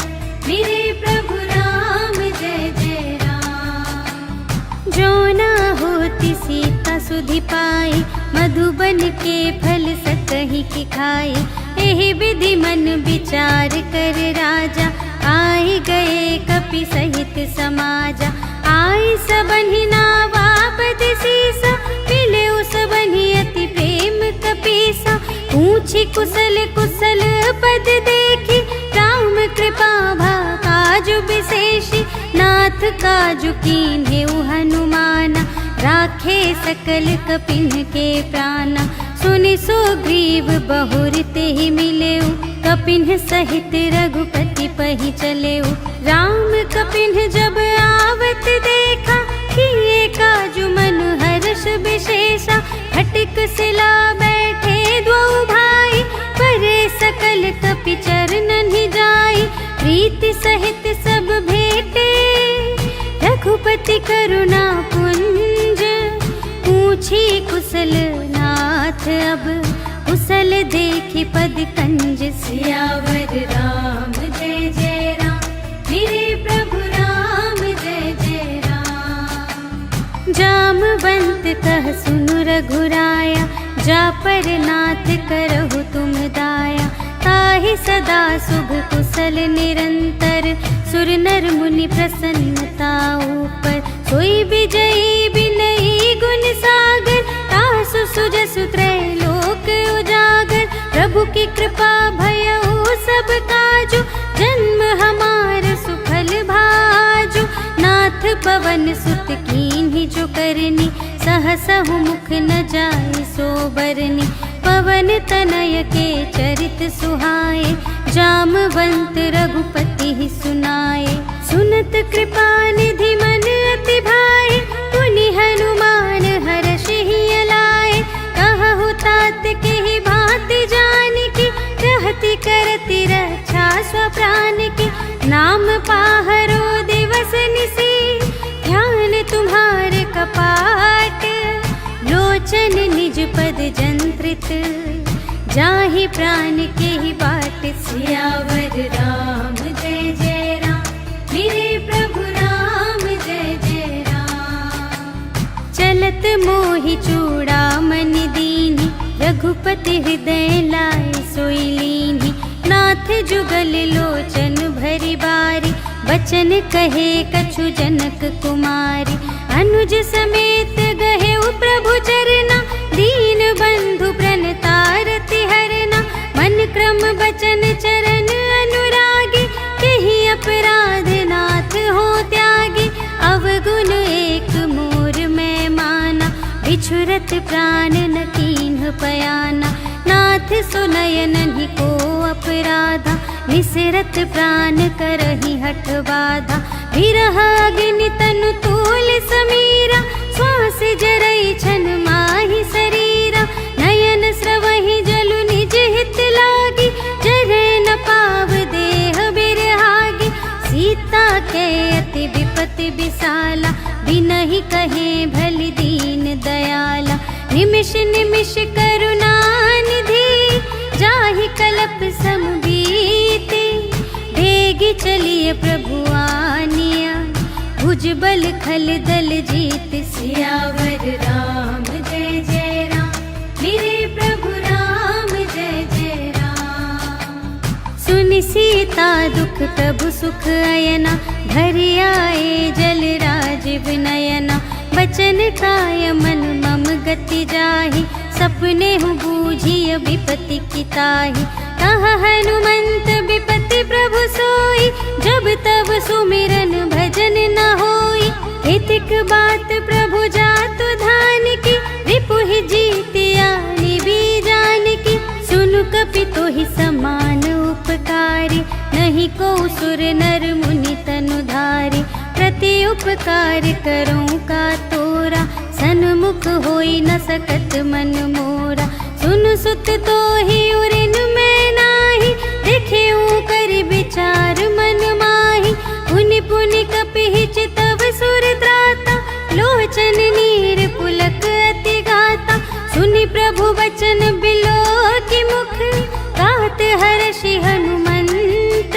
मेरे प्रभु राम जय जय राम। जो न होती सीता सुधि पाई, मधुबन के फल सकहि की खाई। एहि विधि मन विचार कर राजा, आए गए कपि सहित समाजा। आई सबहि नावा पद सीसा, मिले सबहि अति प्रेम कपीसा। पूछी कुशल कुशल पद देखी, राम कृपा भा काजु विशेषी। नाथ काजु कीन्हे हनुमाना, राखे सकल कपिन के प्राणा। सुनि सुग्रीव बहुर तेहि मिलेउ, कपिन सहित रघुपति पहि चलेउ। राम कपिन जब आवत देखा, किए काजु मन हर्ष विशेषा। फटिक सिला बैठे दो भाई, परे सकल कपि चरणन ही जाई। प्रीति सहित सब भेटे, रघुपति करुणा पुंज। पूछी कुशल नाथ अब, कुशल देखि पद कंज। सियावर राम जय जय राम, मेरे प्रभु राम जय जय राम। जामवंत कह सुनु रघुराया, जा पर नाथ करहु तुम दाया। ताहि सदा शुभ कुशल निरंतर, सुर नर मुनि प्रसन्नता ऊपर। सोई विजयी बिनयी गुण सागर, तासु सुजसु त्रैलोक उजागर। प्रभु की कृपा भयउ सब काजु, जन्म हमार सुफल भाजु। नाथ पवन सुत कीन्ही जो करनी, सहसहु मुख न जाय सो बरनी। पवन तनय के चरित सुहाए, जामवंत रघुपति ही सुनाए। सुनत कृपा निधि मन अति भाए, पुनि हनुमान हर्षि ही लाए। कहु तात के ही भांति जानकी, रहति करति रक्षा स्वप्रान की। नाम पाहरो दिवस निसी, ध्यान तुम्हारे कपाट। लोचन निज पद जंत्रित, जाहि प्राण के ही बाट। सियावर राम जय जय राम, मेरे प्रभु राम जय जय राम। चलत मोहि चूड़ामन दीन्हि, रघुपति हृदय लाए सोई लीन्हि। नाथ जुगल लोचन भरि बारी, बचन कहे कछु जनक कुमारी। अनुज समेत गहेउ प्रभु चरना, दीन बंधु प्रणतारति हरना। मन क्रम बचन चरण अनुरागी, केहि अपराध नाथ हो त्यागी। अवगुण एक मोर मैं माना, बिछुरत प्राण न कीन्ह पयाना। नाथ सुनयनहि को अपराधा, निसिरत प्राण करहि हठ बाधा। विरह अग्नि तनु तूल समीरा, श्वास जरई छन माहि शरीरा। नयन स्रवहि जलु निज हित लागी, जरे न पाव देह बिरहागी। सीता के अति विपति विसाला, बिनहि कहे भलि दीन दयाला। निमिष निमिष करुणा निधि, जाहि कलप सम बीति। बेगी चलिए प्रभु आनिया, भुजबल खल दल जीत। सियावर राम जय जय राम, मेरे प्रभु राम जय जय राम। सुनि सीता दुख प्रभु सुख अयना, भरि आए जल राजीव नयना। बचन काय मन मम गति जाहि, सपने हूँ बूझिय विपति की ताहि। कहा हनुमंत विपति प्रभु सोई, जब तब सुमिरन भजन न होई। हितिक बात प्रभु जातु धान की, रिपुहि जीतिया निबी जान की। सुनु कपि तोहि समान उपकारी, नहीं को सुर नर मुनि तनु धारी। प्रति उपकार करूं का तोरा, सन्मुख होई न सकत मन मोरा। सुनु सुत तोहि उरिन मैं नाही, देखेऊ करि विचार मन माही। पुनि पुनि कपिहि चितव सुर त्राता, लोचन नीर पुलक अति गाता। सुनि प्रभु वचन बिलोकि मुख, गात हर्षि हनुमंत।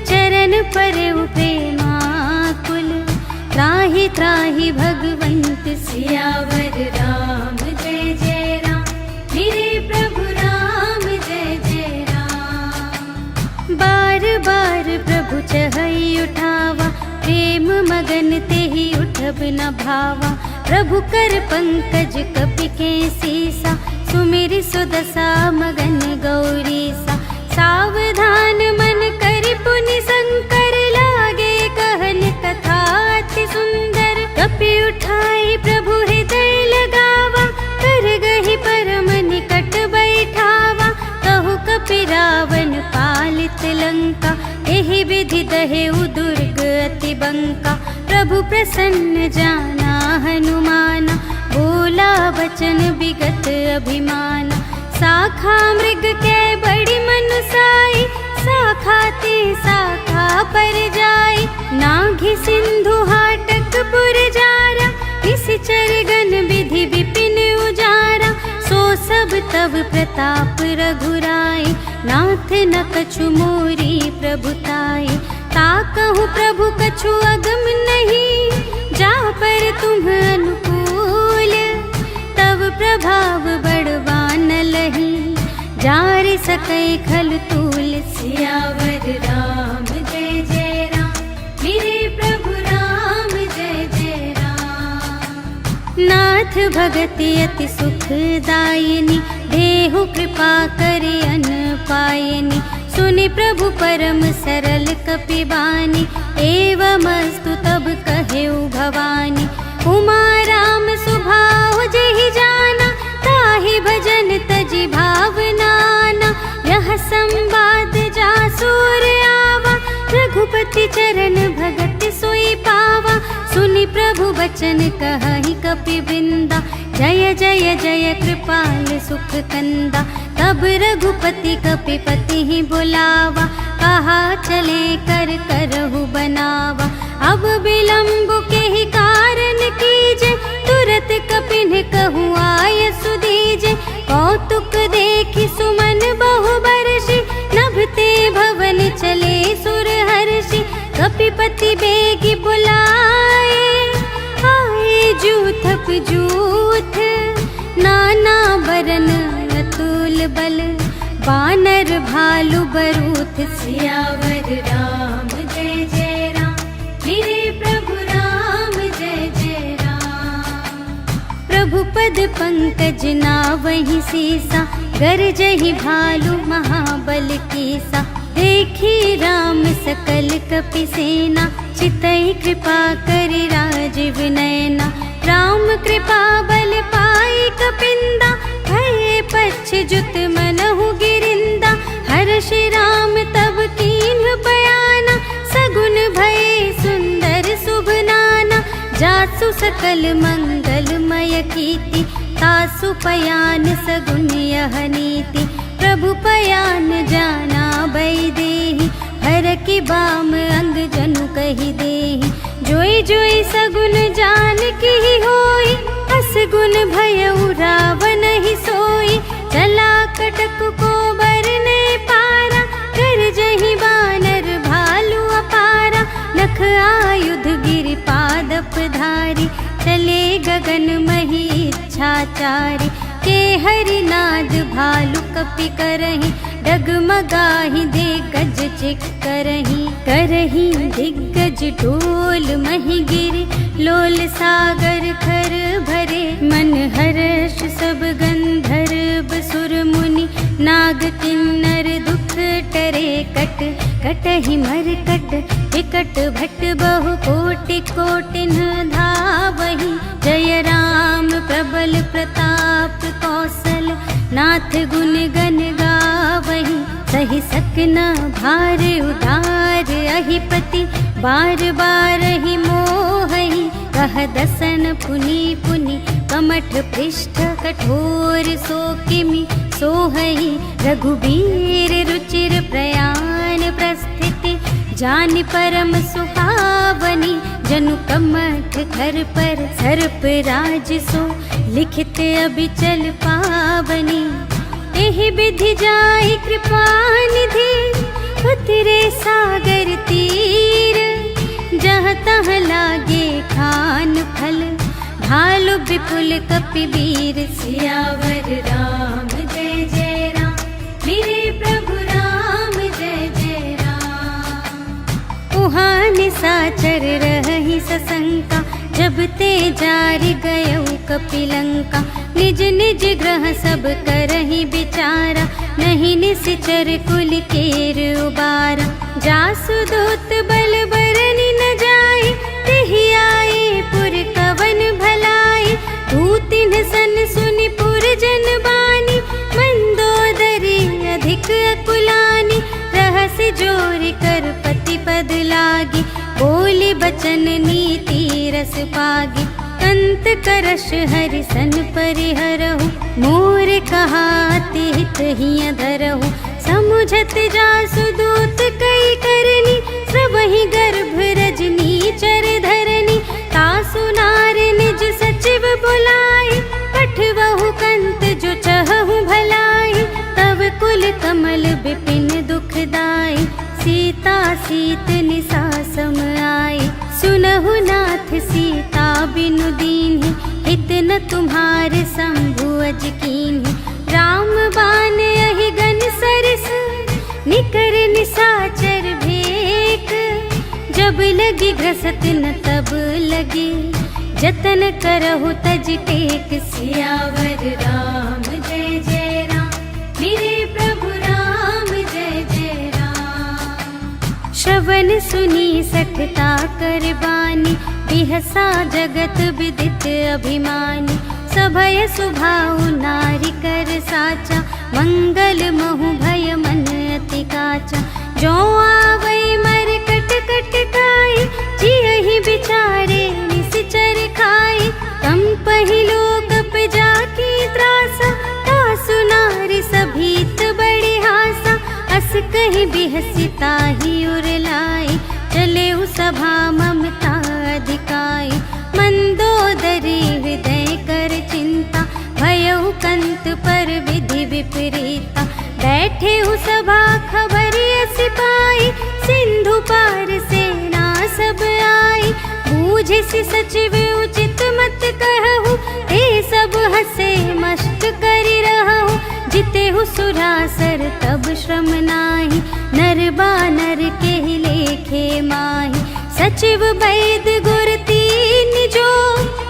चरण परउ प्रेमाकुल, त्राहि त्राहि भगवंत। सियावर राम जय जय राम, मेरे प्रभु राम जय जय राम। बार बार प्रभु चहई उठावा, प्रेम मगन तेहि उठब न भावा। प्रभु कर पंकज कपि के सीसा, सुमिरि सुदशा मगन गौरीसा। सावधान मन करि पुनि शंकर, लागे कहन कथा अति सुंदर। कपि उठाई प्रभु हृदय लगावा, कर गहि परम निकट बैठावा। कहु कपि रावण पालित लंका, एहि विधि दहेउ दुर्ग अति बंका। प्रभु प्रसन्न जाना हनुमाना, बोला वचन विगत अभिमाना। शाखा मृग के बड़ी मनुसाई, शाखा ते शाखा पर जाई। नाघि सिंधु हाटक पुर जारा, निश्चर गण विधि विपिन उजारा। सो सब तब प्रताप रघुराई, नाथ न कछु मोरी प्रभुताई। ताकहु प्रभु कछु अगम नहीं, जा पर तुम अनुकूल। तब प्रभाव बड़वान लही, जारि सकै खल तूल। सियावर राम जय जय राम, मेरे प्रभु राम जय जय राम। नाथ भगति अति सुखदायिनी, देहु कृपा करि अन पायनी। सुनि प्रभु परम सरल कपि बानी, एवमस्तु तब कहेउ भवानी। उमा राम सुभाव जेहि जाना, ताहि भजन तजि भावनाना। यह संवाद जासुर आवा, रघुपति चरण भगत सोई पावा। सुनि प्रभु वचन कहहि कपि वृंदा, जय जय जय कृपाल सुख कंदा। तब रघुपति कपिपति ही बुलावा, कहा चले कर करहु बनावा। अब विलंब के ही कारण कीजे, तुरत कपिन कहूँ आय सुदीजे। कौतुक देखि सुमन बहु बरषि, नभते भवन चले सुर हर्षि। कपिपति बेगी बुलाए, आए जूथप जूथ। नाना बरन अतुल बल, बानर भालु बरूथ। सियावर राम जय जय राम, मेरे प्रभु राम जय जय राम। प्रभु पद पंकज नावहि सीसा, गरजहि भालु महाबल कीसा। देखी राम सकल कपि सेना, चितई कृपा करि राजीव नयना। राम कृपा बल पाई कपिंदा, भये पच्छजुत मनहु गिरिंदा। हर्षि राम तब कीन्ह बयाना, सगुन भये सुंदर शुभ नाना। जासु सकल मंगलमय कीर्ति, तासु पयान सगुन यह नीति। प्रभु पयान जाना भई देहि, हर की बाम अंग जनु कहि देहि। जोई जोई सगुन जान की होई, असगुन भयउ रावण ही सोई। चला कटक को बरने पारा, कर जहि बानर भालु अपारा। नख आयुध गिरि पादप धारी, चले गगन मही इच्छाचारी। के हरिनाद भालु कपि करहि, डगमगाहि दिग्गज चिक्करहि करहि दिग्गज डोल महि गिरे लोल सागर खर भरे मन हर्ष सब गंधर्व सुर मुनि नाग किन्नर दुख टरे कट कटहि मरकट विकट भट बहु कोटि कोटिन धावहि जय राम प्रबल प्रताप कौशल नाथ गुण गण गावहि सहि सकना भार उदार अहिपति बार बार ही मोहहि कह दसन पुनि पुनि कमठ पृष्ठ कठोर सो किमि सोहहि रघुबीर रुचिर प्रयाण प्रस्थिति जानि परम सुहावनी जनु कमठ घर पर सर्प राज सो लिखित अबिचल पावनी एहि विधि जाहि कृपा निधि उतरे सागर तीर जहाँ तहाँ लागे खान फल भालु विपुल कपिवीर सियावर राम जय जय राम मेरे प्रभु राम जय जय राम। उहाँ निसाचर रहि सशंका जब ते जारि गयौ कपिलंका निज निज ग्रह सब करहि विचारा नहीं निसिचर कुल केर उबारा जासु दूत बल बरनि न जाए तेहि आए पुर कवन भलाई दूतिन सन सुनि पुर जन बानी मंदोदरी अधिक अकुलानी रहस जोरि कर पति पद लागी बोली बचन नीति रस पागी अंत करश हरि सन परिहरहु मोर कहाति हित हिय धरहु समुझत जासु दूत कई करनी स्रवहि गर्भ रजनी चर धरनी तासु नार निज सचिव बुलाए पठवहु कंत जो चहहु भलाई तब कुल कमल विपिन दुखदाई सीता सीत निसा सम आई सुनहु नाथ सीता बिनु दीन्हि हित न तुम्हारे शंभु अज कीन्हि राम बान यहि गन सरस निकर निसाचर भेक जब लगी घसत न तब लगी जतन करहु तज टेक सियावर राम जय जय राम मेरे प्रभु राम जय जय राम। श्रवण सुनी सठता कर बानी बिहसा जगत विदित अभिमानी सभय सुभाउ नारी कर साचा मंगल महु भय मन अति काचा जो आवै मर कट कट खाई जियहि बिचारे निसिचर खाई कम पहिलो कप जाकी त्रासा तासु नारी सभीत बड़े हासा अस कहि बिहसिता ही उरलाई चले उ सभा ममता अधिकाई मंदोदरी हृदय कर चिंता भयउ कंत पर विधि विपरीता बैठे उ सभा खबरिय सिपाही सिंधु पार सेना सब आई बूझिसि सचिव उचित मत कहु ते सब हसे मस्त करि रहु जितेहु सुरासर तब श्रम नाही नर बानर के लेखे माही सचिव वैद गुर तीन जो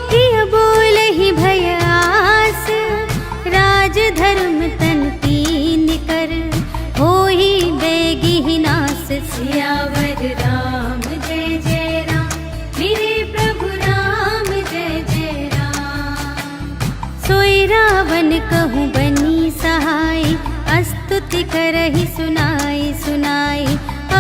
प्रिय बोलहि भय आस राज धर्म तन तीन कर होहि बेगी नास सियावर राम जय जय राम मेरे प्रभु राम जय जय राम। सोई रावण कहूँ बनी सहाय स्तुति करहि सुनाई सुनाई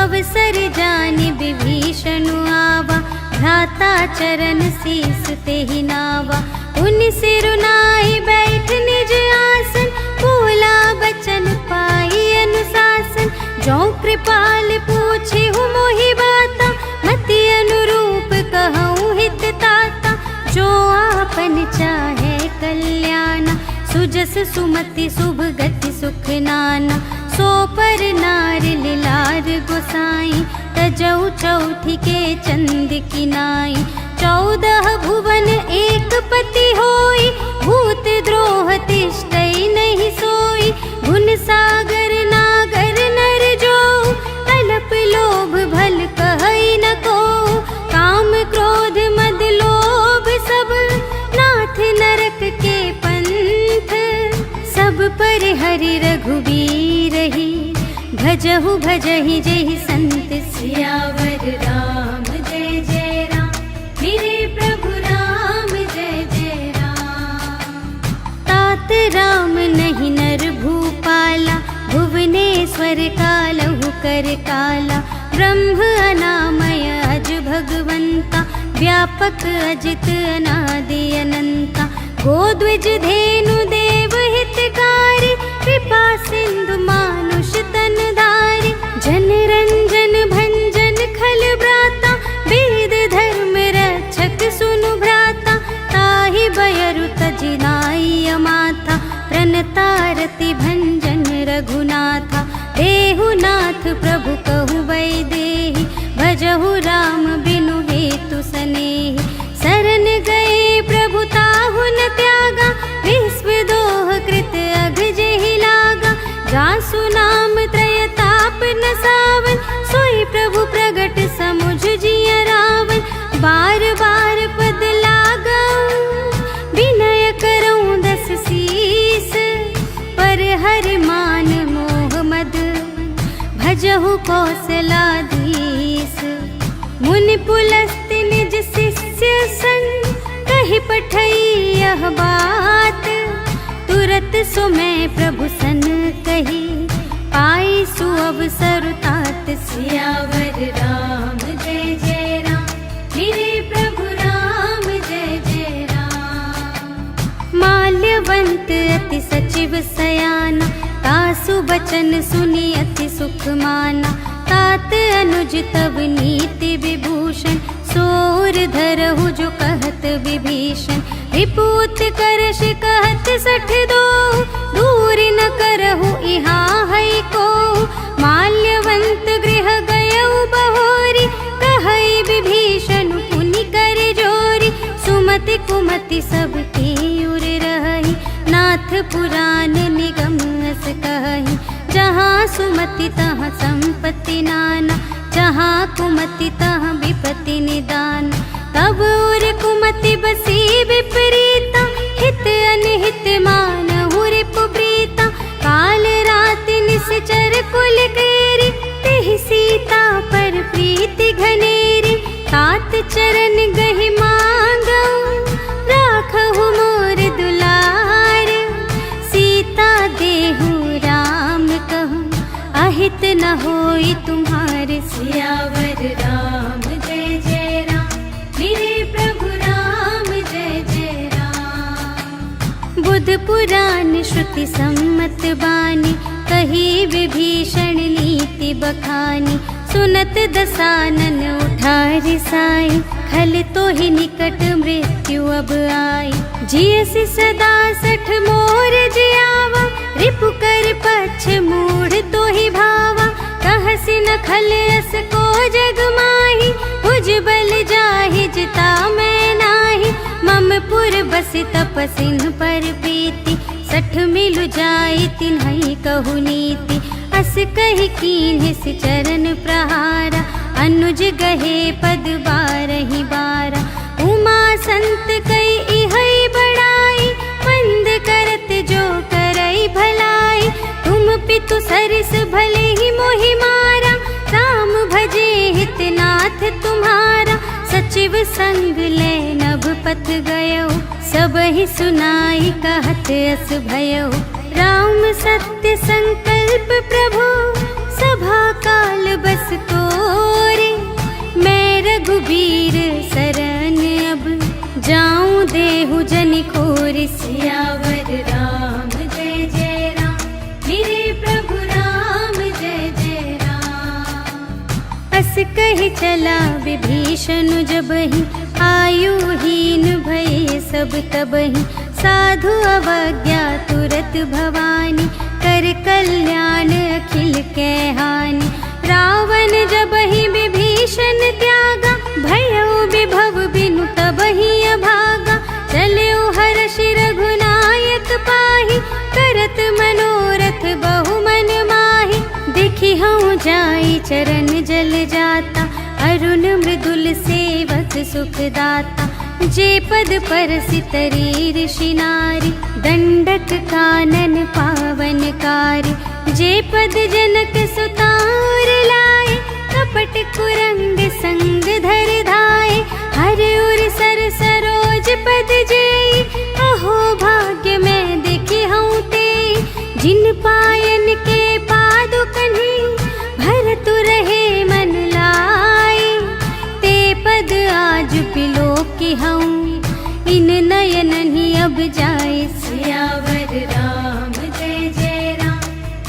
अवसर जानि विभीषण आवा भ्राता चरण शीस तेहि नावा उन सिरुनाई बैठ निज आसन बोला बचन पाई अनुशासन जो कृपाल पूछे हूँ मोहि बाता मति अनुरूप कहूँ हित ताता जो आपन चाहे कल्याण सुजस सुमति शुभ गति सुख नाना सो पर नार लिलार गोसाई तजौ चौठी के चंद की नाई 14 भुवन एक पति होई भूत द्रोह तिष्ठै नहीं सोई, गुण सागर नागर नर जो, अल्प लोभ भल कहै न को, काम क्रोध मद लोभ सब, नाथ नरक के पंथ, सब पर हरि रघुबीर ही, भजहु भजहि जहि संत सियावर राम जय जय राम, मेरे प्रभु राम जय जय राम। तात राम नहीं नर भूपाला, भुवनेश्वर कालहु कर काला, ब्रह्म अनामय अज भगवंता, व्यापक अजित अनादि अनंता, गोद्विज धेनु देव हितकारी, कृपा सिंधु मानुष तन धारी, जन रंजन भंजन खल ब्राता, वेद धर्म रक्षक सुनु भ्राता, ताहि बयरु तजि नाइ माथा, प्रणतारति भंजन रघुनाथा, देहु नाथ प्रभु कहु वैदेही, भजहु राम बिनु हेतु सनेही, शरण गए प्रभु ताहु न त्यागा, विश्व दोह कृत अघ जेहि लागा, जासु नाम त्रय ताप न सावन, सोई प्रभु प्रगट समुझ जिय रावण, बार बार पद लागऊ, विनय करऊँ दस सीस, पर हरि मान मोह मद, भजहु कौशलाधीश, मुनि पुलस्त्य निज शिष्य संग, कहि पठई यह बात, तुरत सो मैं प्रभु सन कही, पाई सुअवसर तात, सियावर राम जय जय राम, मेरे प्रभु राम जय जय राम। माल्यवंत अति सचिव सयाना, तासु बचन सुनि अति सुख माना, तात अनुज तब नीति विभूषण, सोर धरहु जो कहत विभीषण, रिपुत करश कहत सठ दो, दूर न करहु इहाँ है को, माल्यवंत गृह गयउ बहोरी, कहई विभीषण पुनि कर जोरी, सुमति कुमति सबके उर रही, नाथ पुराण निगम अस कहि, जहाँ सुमति तहाँ संपत्ति नाना, जहाँ कुमति तहाँ विपत्ति निदान, तब उर कुमति बसी विपरीता, हित अनहित मानहु रिपु प्रीता, काल राति निश्चर कुल केरी, तेहि सीता पर प्रीति घनेरी, तात चरण गहि मांगऊ, राखहु मोर दुलार, सीता देहु राम कहूँ, अहित न होई तुम्हारे, सियावर राम जय जय राम, मेरे प्रभु राम जय जय राम। बुध पुराण श्रुति सम्मत बानी, कही विभीषण नीति बखानी, सुनत दसानन उठारि साई, खल तो ही निकट मृत्यु अब आई, जियसि सदा सठ मोर जियावा, रिपु कर पक्ष मूढ़ तो ही भावा, कहसि न खल अस को जग माही, भुज बल जाहि जिता मैं नाही, मम पुर बसि तपसिन पर प्रीति, सठ मिलु जाई तिन्हई कहु नीति, अस कहि कीन्हि सि चरण प्रहारा, अनुज गहे पद बारहि बारा, उमा संत कई इहै बड़ाई, मंद करत जो करई भलाई, तुम पितु सरिस भले ही मोहि मारा, राम भजे हित नाथ तुम्हारा, सचिव संग ले नभ पथ गयो, सबहि सुनाई कहत अस भयो, राम सत्य संकल्प प्रभु, सभा काल बस तोरे, मैं रघुबीर शरण अब, जाऊं देहु जनि खोरि, सियावर राम जय जय राम, मेरे प्रभु राम जय जय राम। अस कहि चला विभीषण जबहि, आयुहीन भये सब तबहि, साधु अवज्ञा तुरत भवानी, कर कल्याण अखिल के हानि, रावण जबहि विभीषण त्यागा, भयउ विभव बिनु तबहि अभागा, चलऊ हर्षि रघुनायक जाई चरण जल जाता, अरुण मृदुल सेवक सुखदाता। जे पद परसि तरी ऋषि नारी, दंडक कानन पावनकारी। जे पद जनक सुतार लाए, कपट कुरंग संग धर धाए। हर उर सर सरोज पद जेई, अहो भाग्य मैं देखी हूँ ते। जिन पायन के पादुकन्हि, भरतु रहे मन लाए। ते पद आज बिलोकी हूँ, इन नयन ही अब जाए। सियावर राम जय जय राम,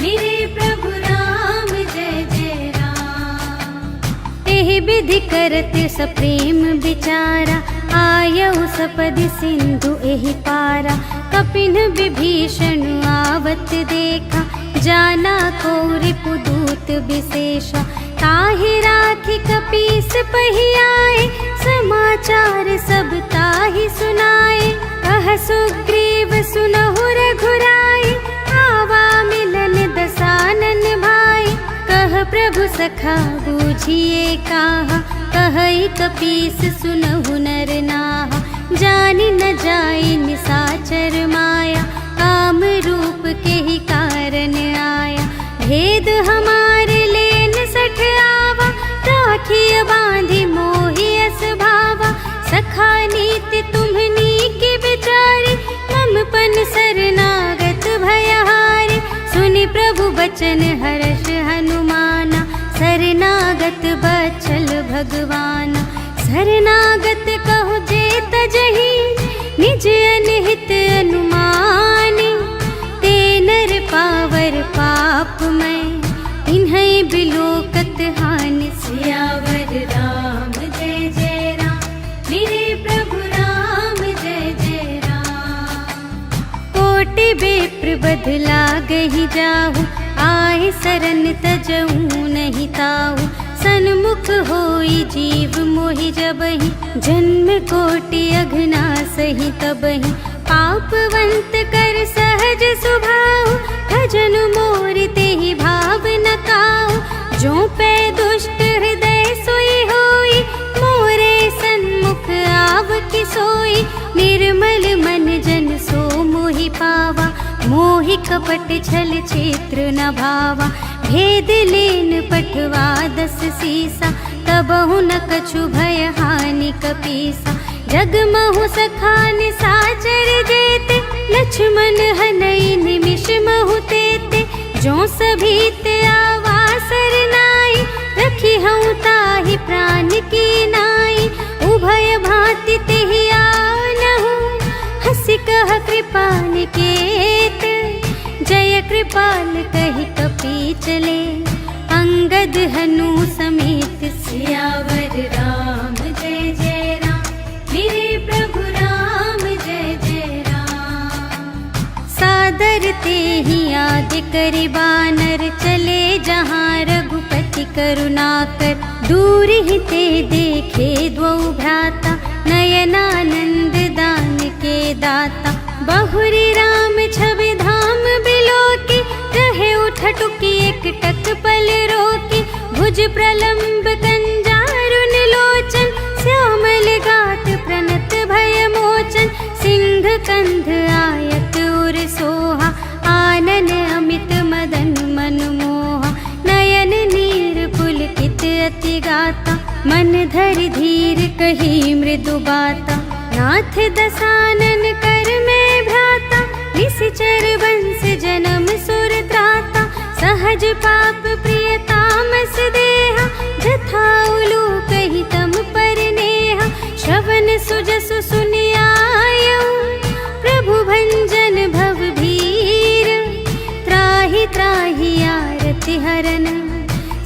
मेरे प्रभु राम जय जय राम। एहि विधि करत सप्रेम विचारा, आयउ सपदि सिंधु एहि पारा। कपिन विभीषण आवत देखा, जाना को रिपुदूत विशेषा। ताहि राखी कपीस पहियाए, समाचार सब ताहि सुनाए। कह सुग्रीव सुनहु रघुराई, आवा मिलन दसानन भाई। कह प्रभु सखा बूझिए काहा, कहई कपीस सुनहु नर नाहा। जानि न जाई निसाचर माया, काम रूप के ही कारण आया। भेद हमारे लेन सठ आवा, राखिय बांधि मोहि अस भावा। सखा नीति तुम्हनी के विचारी, मम पन शरणागत भयहारी। सुनि प्रभु बचन हर्ष हनुमाना, शरणागत बचल भगवाना। शरणागत कहो जे तजहि, निज अनहित अनुमानी। ते नर पावर पाप मैं, इन्है बिलोकत हानि। सियावर राम जय जय राम, मेरे प्रभु राम जय जय राम। कोटि बेप्र बदला गहि जाहु, आए सरन तजऊ नहीं ताहु। सन्मुख होई जीव मोहि जबहि, जन्म कोटि अघना सही तबहि। पापवंत कर सहज सुभाव, भजन मोर तेहि भाव न काहु। जो पै दुष्ट हृदय सोई होई, मोरे सन्मुख आव कि सोई। निर्मल मन जन सो मोहि पावा, मोहि कपट छल क्षेत्र न भावा। भेद लेन पठवा दस सीसा, तबहु न कछु भय हानि कपीसा। जगमहु सखा निसाचर जेते, लक्ष्मण हनई निमिष महु तेते। जो सभीत आवा सरनाई, रखी हूँ ताहि प्राण की नाई। उभय भांति तेहि आनहु, हँसि कह कृपा निकेत। जय कृपाल कहि कपी चले, अंगद हनु समेत। सियावर राम जय जय राम, मेरे प्रभु राम जय जय राम। सादर तेहि आदि करि बानर, चले जहाँ रघुपति करुणाकर। दूर ही ते देखे द्वौ भ्राता, नयनानंद दान के दाता। बहुरी राम छवि धाम बिलोकी, रहे उठटुकी एक टक पल रोकी। भुज प्रलंब कंजारुन लोचन, श्यामल गात प्रणत भय मोचन। सिंह कंध आयत उर सोहा, आनन अमित मदन मनमोहा। नयन नीर पुलकित अति गाता, मन धरि धीर कही मृदु बाता। नाथ दसानन कर में भ्राता, निश्चर वंश जन्म सुर त्राता। सहज पाप प्रिय तामस देहा, जथा उलूक ही तम पर नेहा। श्रवण सुजसु सुनियायौ, प्रभु भंजन भव भीर। त्राहि त्राहि आरति हरन,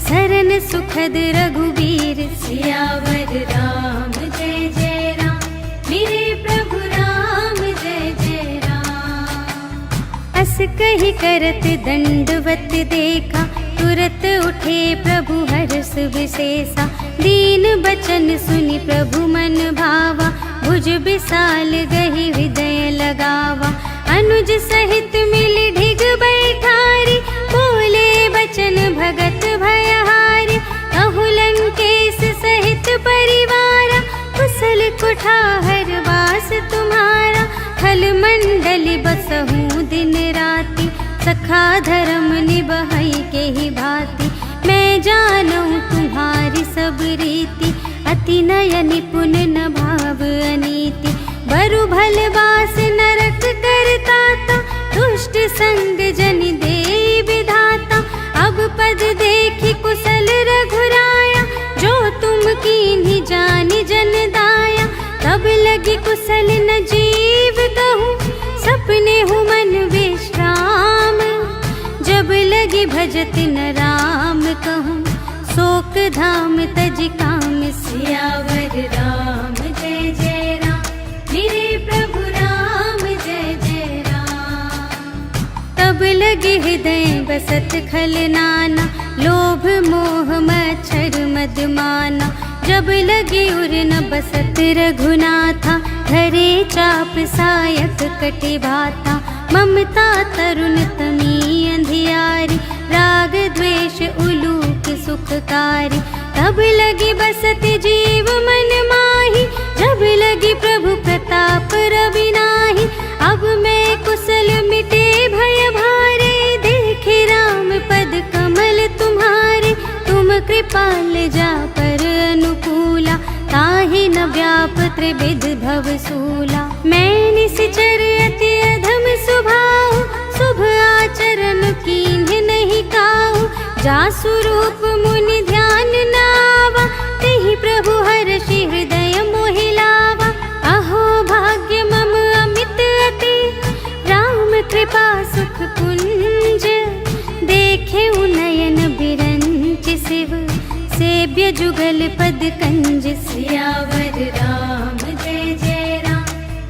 सरन सुखद रघुबीर। सियावर राम जय जय राम, मेरे प्रभु राम जय जय राम। अस कहि करत दंडवत देखा, तुरत उठे प्रभु हर्ष विशेषा। दीन बचन सुनि प्रभु मन भावा, भुज विशाल गहि हृदय लगावा। अनुज सहित मिल ढिग बैठारी, बोले लोचन भगत भयहारी, कहु लंकेश सहित परिवारा, कुशल कुठार वास तुम्हारा। खल मंडली बसहूँ दिन राति, सखा धर्म निबहई के ही भांति। मैं जानूं तुम्हारी सब रीति, अति नय निपुण न भाव अनीति। बरु भल बास नरक करता था, दुष्ट संग जन दे विधाता। अब पद देखी कुशल रघुराया, जो तुम कीन्ही जानि जन दाया। तब लगी कुशल न जीव कहूँ, सपने हूँ मन विश्राम। जब लगी भजत न राम कहूँ, शोक धाम तज काम। सियावर राम जय जय राम, मेरे प्रभु राम जय जय राम। तब लगे हृदय बसत खल नाना, लोभ मोह मच्छर मद माना। जब लगे उर न बसत रघुनाथा, धरे चाप सायक कटि भाता। ममता तरुण तमी अंधियारी, राग द्वेष उलूक सुखकारी। तब लगी बसत जीव मन माही, जब लगी प्रभु प्रताप रवि नाही। अब मैं कुशल मिटे भय भारे, देखे राम पद कमल तुम्हारे। तुम कृपाल जा पर अनुकूला, ताहि न व्याप त्रिविध भव सूला। मैं निश्चर अति अधम स्वभाव, शुभ आचरण कीन्ह नहीं काहू। जासु रूप मुनि ध्यान न आवा, तेहि प्रभु हर्षि हृदय मोहि लावा। अहो भाग्य मम अमित अति, राम कृपा सुख कुंज। देखे नयन बिरंच शिव, सेव्य जुगल पद कंज। सियावर राम जय जय राम,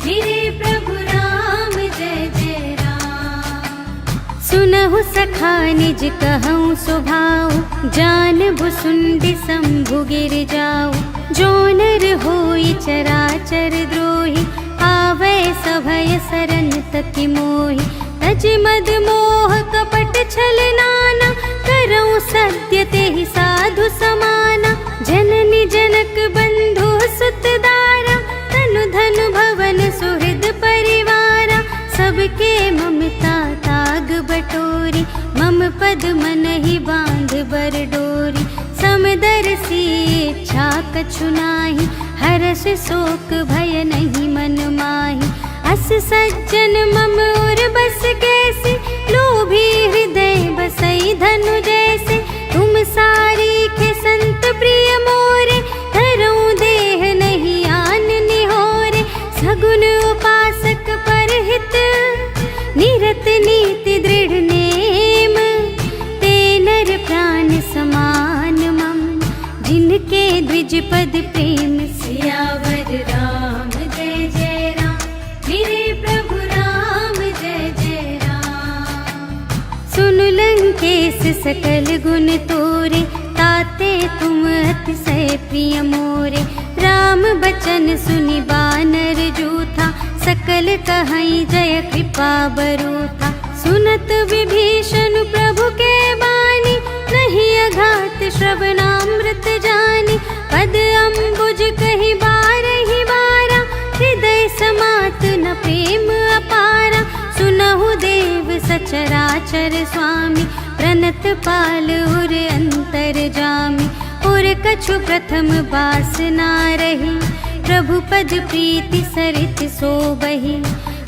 मेरे प्रभु राम जय जय राम। सुनहु सखा निज कहूँ स्वभाव, जान भुसुंडी शंभु गिर जाऊ। जो नर होई चराचर द्रोही, आवे सभय सरन तति मोहि। तज मद मोह कपट छल नाना, करऊँ सत्य तेहि साधु समाना। जननी जनक बंधु सुत दारा, तनु धन भवन सुहृद परिवारा। सबके ममता ताग बटोरी, मम पद मन ही बांध बर डोरी। समदर्शी इच्छा कछु नाही, हर्ष शोक भय नहीं मन माही। अस सज्जन मम और बस कैसे, लोभी हृदय बसई धनु जैसे। तुम सारी खे संत प्रिय मोरे, धरूं देह नहीं आन निहोरे। सगुन उपासक परहित, निरत नीति दृढ़ नेम। ते नर प्राण समान मम, जिनके द्विज पद प्रेम। सियावर राम जय जय राम, मेरे प्रभु राम जय जय राम। सुन लंकेश सकल गुण तोरे, ताते तुम अतिशय प्रिय मोरे। राम बचन सुनि बानर जूथा, सकल कहई जय कृपा बरूथा। सुनत विभीषण प्रभु के बानी, नहीं अघात श्रवणामृत जानी। पद अम्बुज कहि बारहि बारा, हृदय समात न प्रेम अपारा। सुनहु देव सचराचर स्वामी, प्रणत पाल उर अंतर जामी। उर कछु प्रथम बास ना रही, प्रभु पद प्रीति सरित सोबहि।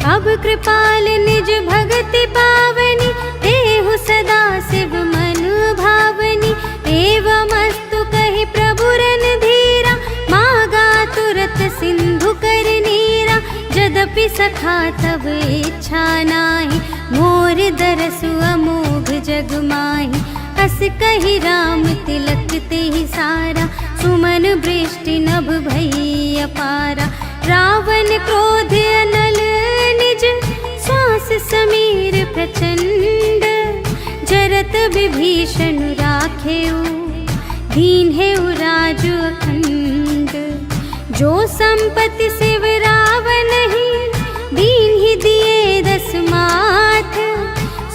अब कृपाल निज भगति पावनी, देहु सदा शिव मन भावनी। एवमस्तु कहि प्रभु रणधीरा, मागा तुरत सिंधु कर नीरा। यद्यपि सखा तब इच्छा नाही, मोर दरसु अमोघ जग माही। अस कहि राम तिलक तेहि सारा, सुमन वृष्टि नभ भई अपारा। रावण क्रोध अनल निज, श्वास समीर प्रचंड। जरत विभीषण राखेउ, दीन्हेउ राजु अखंड। जो संपत्ति शिव रावण ही, दीन्हि दिए दस माथ।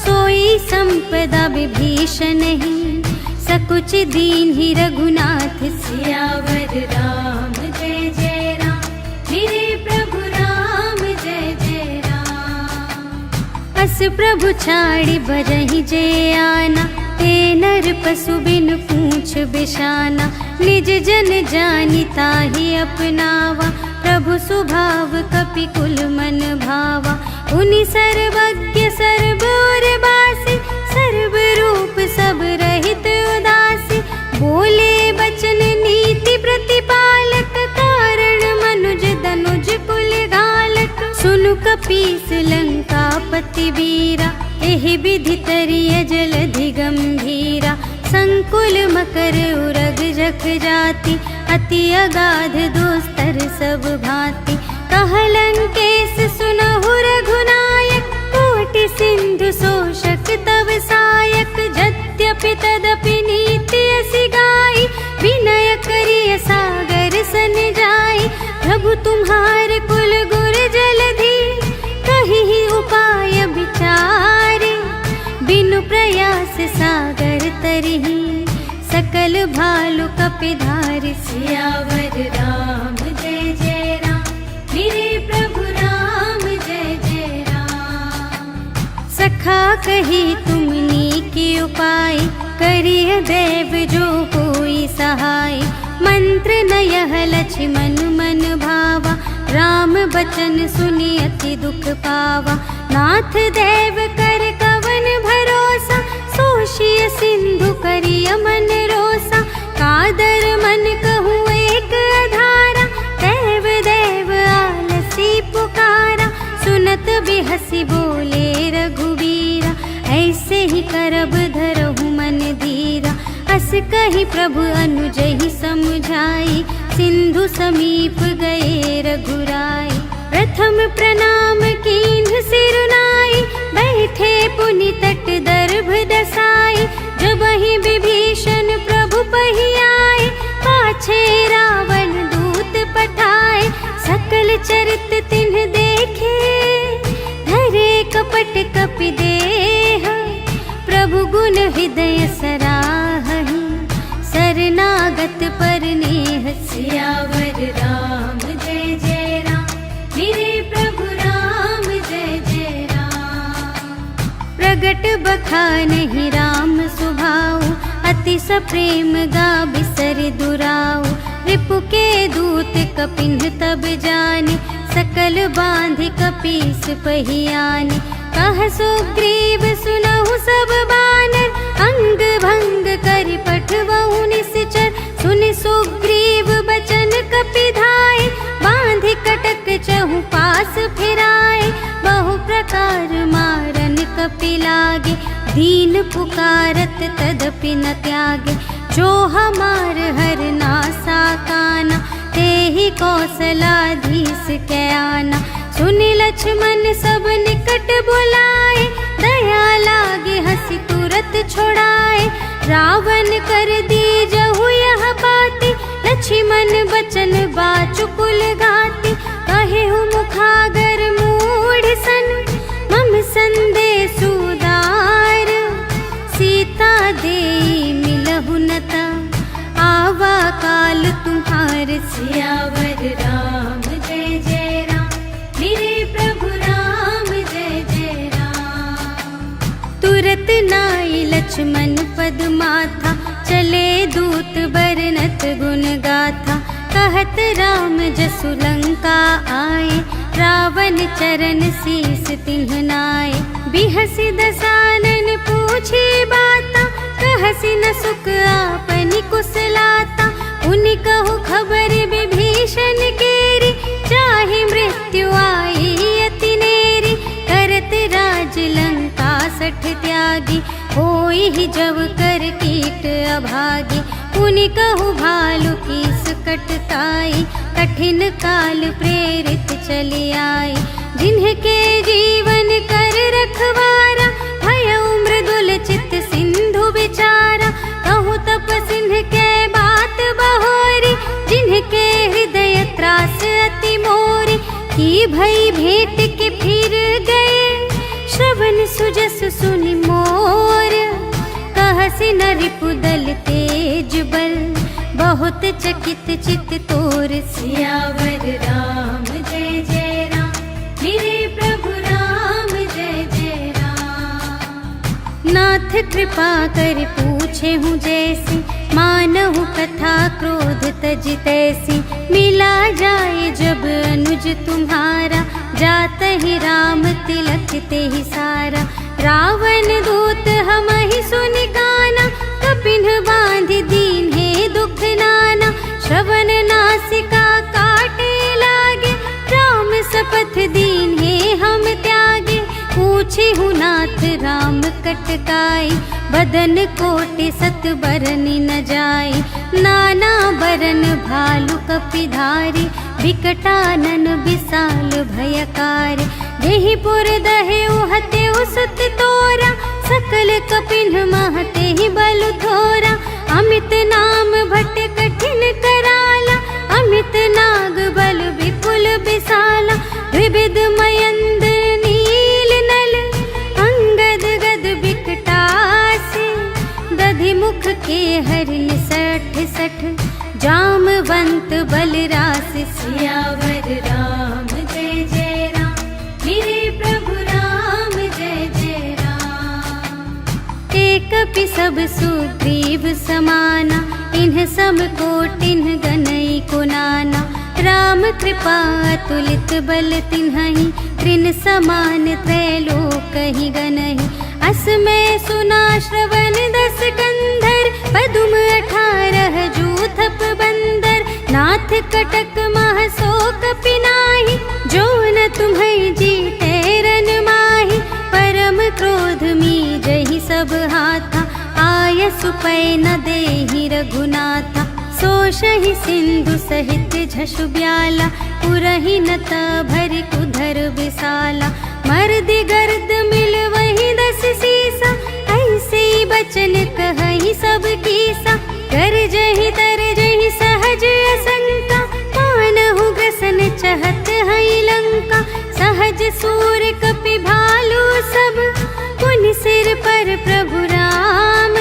सोई संपदा विभीषण ही, सकुच दीन ही रघुनाथ सियावर राम जय जय राम, मेरे प्रभु राम जय जय राम। अस प्रभु छाड़ी बरहि जय आना, ते नर पशु बिन पूछ बिशाना, निज जन जानि ताहि अपनावा, प्रभु सुभाव कपि कुल मन भावा। उनि सर्वज्ञ सर्व और बासी, सर्व रूप सब रहित उदासी, बोले बचन नीति प्रतिपालक, कारण मनुज दनुज कुल घालक। सुनु कपीस लंकापति वीरा, एहि विधि तरिय जलधि गंभीरा, संकुल मकर उरग जख जाति, अति अगाध दुस्तर सब भांति। कहलंकेश सुनहु रघुनायक, कोटि सिंधु शोषक तव सायक। यद्यपि तदपि नीति असि गाई, विनय करिय सागर सन जाई। प्रभु तुम्हार कुल गुर जलधि, कहिहि उपाय विचारे। बिनु प्रयास सागर तरिहि, सकल भालु कपिधारि। सियावर राम जय जय राम, मेरे प्रभु राम जय जय राम। सखा कही तुमनी की उपाय, करिय देव जो कोई सहाय। मंत्र न यह लक्ष्मण मन भावा, राम बचन सुनि अति दुख पावा। नाथ देव कर कवन भरोसा, सोषिय सिंधु करिय मन रोसा। कादर मन कहूँ एक अधारा, देव देव आलसी पुकारा। सुनत बिहसी बोले रघुवीरा, ऐसे ही करब धरहु मन धीरा। अस कही प्रभु अनुजहि समुझाई, सिंधु समीप गए रघुराई। प्रथम प्रणाम कीन्ह सिरुनाई, बैठे पुनि तट दर्भ दसाई। जबहि विभीषण प्रभु पहि आए, पाछे रावण दूत पठाए। सकल चरित तिन्ह देखे, धरे कपट कपि देह। प्रभु गुण हृदय सराहहि, शरणागत पर नेह। सियावर राम जय जय राम, मेरे प्रभु राम जय जय राम। प्रगट बखानहि राम सुभाऊ, अति सप्रेम गा बिसरि दुराऊ। रिपु के दूत कपिन्ह तब जाने, सकल बांधि कपीस पहि आने। कह सुग्रीव सुनहु सब बानर, अंग भंग करि पठवहु निश्चर। सुनि सुग्रीव बचन कपिधाय, बांधि कटक चहु पास फिराए। बहु प्रकार मारन कपि लागे, दीन पुकारत तदपि न त्यागे। जो हमार हर नासा काना, तेहि कौशलाधीश कै आना। सुनि लक्ष्मण सब निकट बुलाए, दया लागे हंसी तुरत छोड़ाए। रावण कर दीजहु यह बाती, लक्ष्मण बचन बाचुकुल घाती। कहेहु मुखागर मूढ़ सन, मम संदेश उदार। सीता देई मिलहु नता, आवा काल तुम्हार। सियावर राम जय जय राम, मेरे प्रभु राम जय जय राम। तुरत नाई लक्ष्मण पद माथा, चले दूत बरनत गुण गाथा। कहत राम जसु लंका आए, रावण चरण शीस तिन्ह नाए। बिहसि दसानन पूछी बाता, कहसि न सुख आपनि कुशलाता। उनि कहु खबर विभीषण केरी, चाहि मृत्यु आई अति नेरी। करत राज लंका सठ त्यागी, होई ही जब कर कीट अभागी। उनि कहु भालु कीस कटकाई, कठिन काल प्रेरित चली आई। जिन्हके जीवन कर रखवारा, भयउ मृदुल चित सिंधु विचारा। कहु तप सिंह के बात बहोरी, जिन्हके हृदय त्रास अति मोरी। की भई भेंट के फिर गए, श्रवण सुजस सुनि मोर, कहसि न रिपुदल तेज बल, बहुत चकित चित तोर। सियावर राम जय जय राम, मेरे प्रभु राम जय जय राम। नाथ कृपा कर पूछे हूँ जैसी, मानहु कथा क्रोध तज तैसी। मिला जाए जब अनुज तुम्हारा, जात ही राम तिलक ते ही सारा। रावण दूत हम ही सुनि काना, कपिन बांधि दीन है दुख नाना। श्रवण नासिका काटे लागे, राम शपथ दीन है हम त्यागे। पूछे हूँ नाथ राम कटकाई, बदन कोटि सत बरनि न जाई। नाना बरन भालु कपिधारी, विकटानन विशाल भयकारी। देहि पुर दहे उहते उसत तोरा, सकल कपिन महते ही बल थोरा। अमित नाम भट कठिन कराला, अमित नाग बल विपुल विशाला। विविध मयंद्र नील नल, अंगद गद विकटासी। दधि मुख के हरिन सठ सठ, जामवंत बलरासि। सियावर राम जय जय राम, मेरे प्रभु राम जय जय राम। एक कपि सब सुग्रीव समाना, इन्ह सम कोटिन्ह गनई को नाना। राम कृपा अतुलित बल तिन्हहि, त्रिन समान त्रैलोक ही गनहि। अस मैं सुना श्रवण दस कंधर, पदुम 18 जूथप बंदर। नाथ कटक मह शोक पिनाहि, जो न तुम्हें जीते रन माहि। परम क्रोध मी जहि सब हाथा, आय सुपै न देहि रघुनाथा। सोषहि सिंधु सहित झषु ब्याला, पुरहि नत भरि कुधर विशाला। मर्दि गर्द मिल वही 10 सीसा, ऐसे बचन कहहि सब कीसा। गरजहि तरजहि सहज असंका, मानहु ग्रसन चहत हई लंका। सहज सूर कपि भालु सब, पुनि सिर पर प्रभु राम।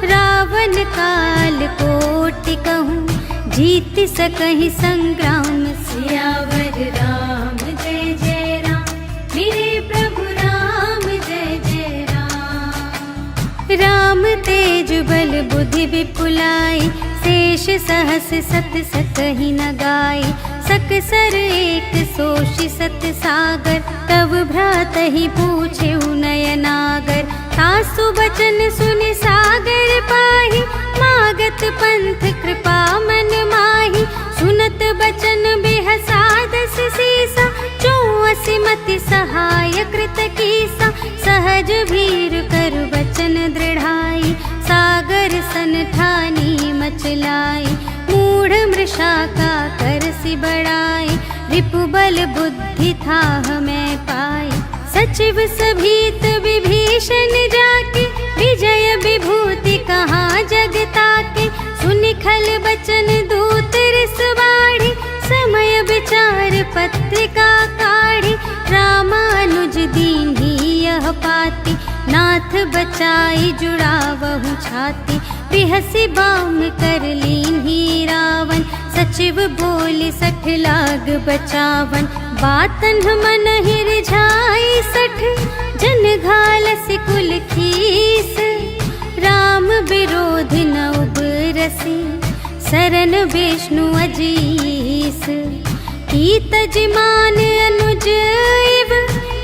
रावण काल कोटि कहूँ, जीत सकहि संग्राम। सियावर राम जय जय राम, मेरे प्रभु राम जय जय राम। राम तेज बल बुद्धि विपुलाई, शेष सहस सत सकहि न गाई। सकसर एक सोषि सत सागर, तब भ्रातहि पूछे नयनागर। तासु बचन सुनि सागर पाहि, मागत पंथ कृपा मन माहि। सुनत बचन बिहसा 10 सीसा, 84 मति सहाय कृत कीसा। सहज भीर कर बचन दृढ़ाई, सागर सन ठानी मचलाई। मूढ़ मृषा का करसि बड़ाई, रिपुबल बुद्धि थाह मैं पाई। सचिव सभीत विभीषण जाके, विजय विभूति कहाँ जगता के। सुनि खल बचन दूत रिस बाढ़ी, समय विचार पत्रिका काढ़ी। रामानुज दीन्ही यह पाती, नाथ बचाई जुड़ावहु छाती। बिहसि बाम कर लीन्ही रावण, सचिव बोली 60 लाग बचावन। बातन मन ही रिझाई 60, जन घालसि कुल खीस। राम विरोधि न उबरसि, शरण विष्णु अजीस। कीत जिमान अनुज इव,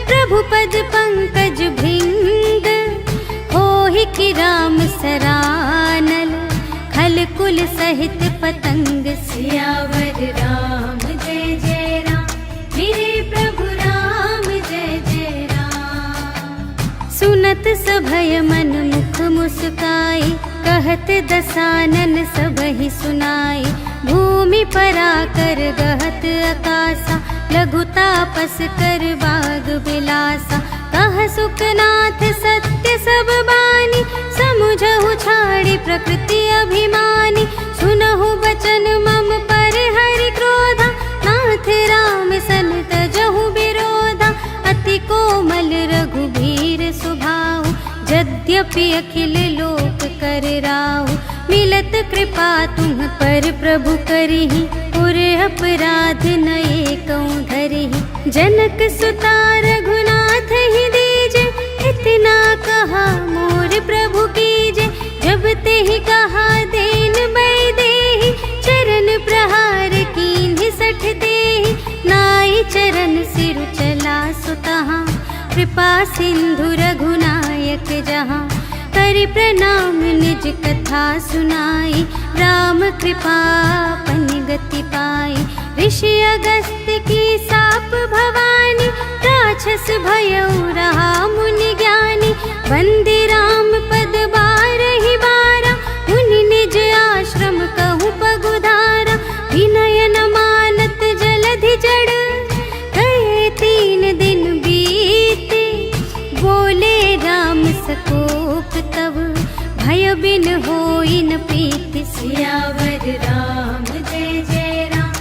प्रभु पद पंकज भृंग। होहि कि राम सरानल, खल कुल सहित पतंग। सियावर राम जय जय राम, मेरे प्रभु राम जय जय राम। सुनत सभय मन मुख मुस्काई, कहत दसानन सबहि सुनाई। भूमि पराकर गहत आकाशा, लघु तापस कर बाग बिलासा। कह सुखनाथ सत्य सब बानी, समुझहु छाड़ी प्रकृति अभिमानी। सुनहु बचन मम पर हरि क्रोधा, नाथ राम सन तजहु विरोधा। अति कोमल रघुबीर तदपि अखिल लोक कर राहु। मिलत कृपा तुम पर प्रभु करहि, पुर अपराध न एकौ धरहि। जनक सुता रघुनाथ ही दीजे, इतना कहा मोर प्रभु कीजे। जब ते ही कहा देन बै देहि, चरण प्रहार कीन्हि सठ देहि। नाई चरण सिरु चला सुतहाँ, कृपा सिंधु रघुनायक जहाँ। करि प्रणाम निज कथा सुनाई, राम कृपा अपन गति पाई। ऋषि अगस्त्य की साप भवानी, राक्षस भयउ रहा मुनि ज्ञानी। वंदे राम पद बारहि बारा, मुनि निज आश्रम कहु पगुधारा। विनय न मानत जलधि जड़, कहे 3 दिन बीते। बोले राम सकोप तब, भय बिन होई न प्रीति। सियावर राम जय जय राम,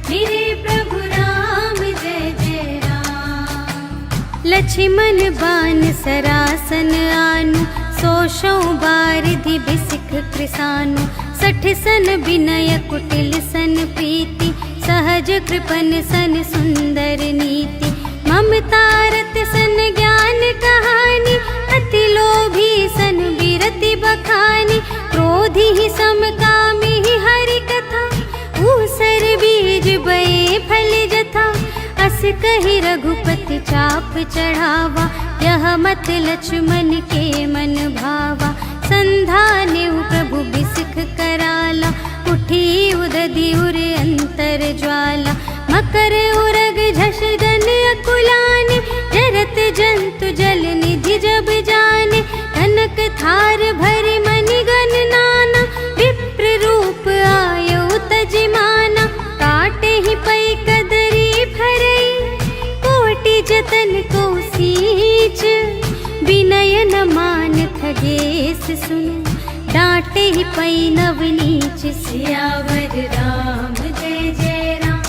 मेरे प्रभु राम जय जय राम। लक्ष्मण बान सरासन आनु, 100 बारिधि बिसिख कृसानु। 60 सन विनय कुटिल सन प्रीति, सहज कृपन सन सुंदर नीति। ममता रत सन ज्ञान कहानी, अति लोभी सन विरति बखानी। क्रोधी ही समकामी ही हरि कथा, ऊसर बीज बये फल जथा। अस कहि रघुपति चाप चढ़ावा, यह मत लक्ष्मण के मन भावा। संधान्यु प्रभु बिसिख कराला, उठी उदधि उर अंतर ज्वाला। मकर उरग झष गन अकुलानि, जरत जंतु जल निधि जब जाने। कनक थार भरि मणिगण नाना, विप्र रूप आयौ तजिमाना। काटे ही पै कदरी भरई, कोटि जतन को सींच। विनय न मान खगेश सुन, डांटे ही पै नवनीच। सियावर राम जय जय राम,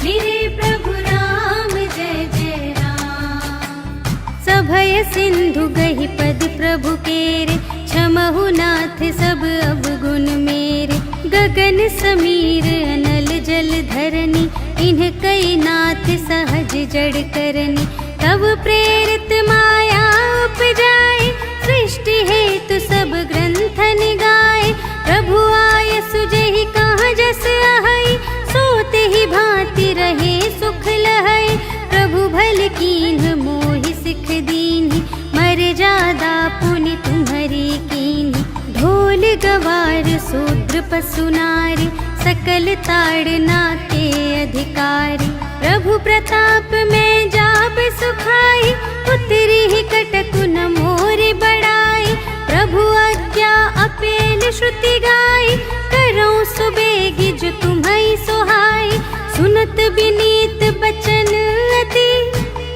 मेरे प्रभु राम जय जय राम। सभय सिंधु गहि पद प्रभु केरे, क्षमहु नाथ सब अवगुण मेरे। गगन समीर अनल जल धरनी, इन्ह कई नाथ सहज जड़ करनी। तब प्रेरित माया उपजाए, सृष्टि हेतु सब ग्रंथ निगाए। प्रभु आय सुजहि कहाँ जस आहई, सोते ही भांति रहे सुख लहई। प्रभु भल कीन्ह मोहि सिख दीन्हि, मर्यादा पुनि तुम्हरी कीन्हि। ढोल गवार शूद्र पशु नारी, सकल ताड़ना के अधिकारी। प्रभु प्रताप में जाब सुखाई, उतरी ही कटकु न मोरि बड़ाई। प्रभु आज्ञा अपेल श्रुति गाई, करऊँ सुबेगी जो तुम्हई सोहाई। सुनत विनीत बचन अति,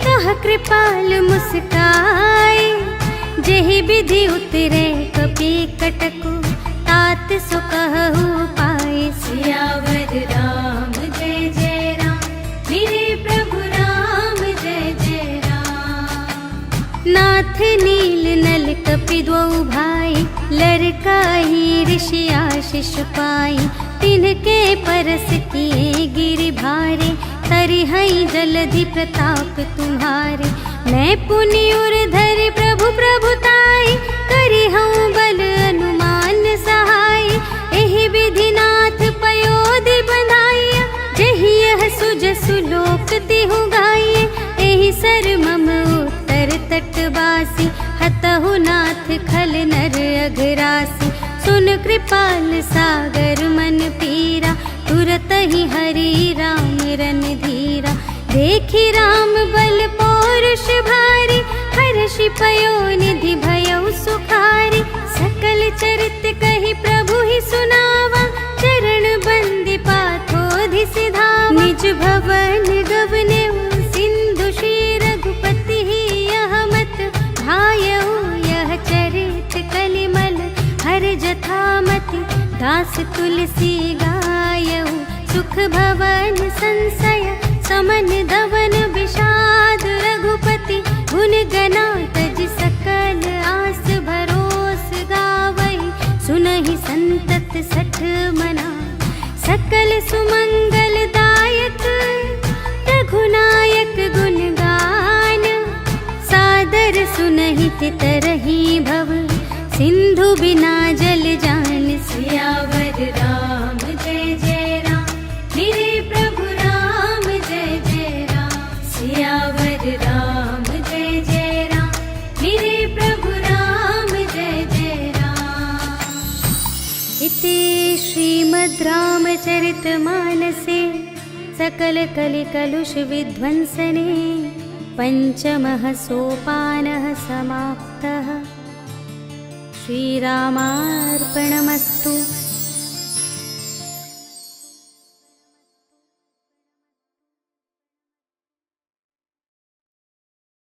कह कृपाल मुस्काई। जेहि विधि उतरे कपि कटकु, तात सो कहु पाई। सियावर राम जय जय राम, मेरे प्रभु राम जय जय राम। नाथ नील नल कपि द्वौ भाई, लरकाई ऋषि आशीष पाई। तिनके परस किए गिरि भारे, तरिहई जलधि प्रताप तुम्हारे। मैं पुनि उर धरि प्रभु प्रभुताई, करिहऊँ बल अनुमान सहाय। एहि विधि नाथ पयोधि बंधाइया, जेहि यह सुजसु लोक तिहु गाइए। एहि सर मम उत्तर तटवासी, हतहु नाथ खल नर अघरासी। सुन कृपाल सागर मन पीरा, तुरत ही हरि राम रन धीरा। देखी राम बल पौरुष भारी, हर्षि पयो निधि भयउ सुखारी। सकल चरित कहि प्रभु ही सुनावा, चरण बंदी पाथोधि सिधावा। निज भवन गवनेउ सिंधु श्री रघुपति ही, यह मत भायउ यह चरित कलिमल। हर जथामति दास तुलसी गायउ, सुख भवन संशय समन दवन विषाद। रघुपति गुण गना तज सकल आस भरोस सुनहि संतत सठ मना। सकल सुमंगलदायक रघुनायक गुण गान। सादर सुनहि तरहि भव सिंधु बिना जल जान। सियावर राम जय जय राम, मेरे प्रभु राम जय जय राम। सियावर राम जय जय राम, मेरे प्रभु राम जय जय राम। इति श्रीमद् रामचरितमानसे सकल कलि कलुष विध्वंसने पंचमः सोपानः समाप्तः। श्रीरामार्पणमस्तु।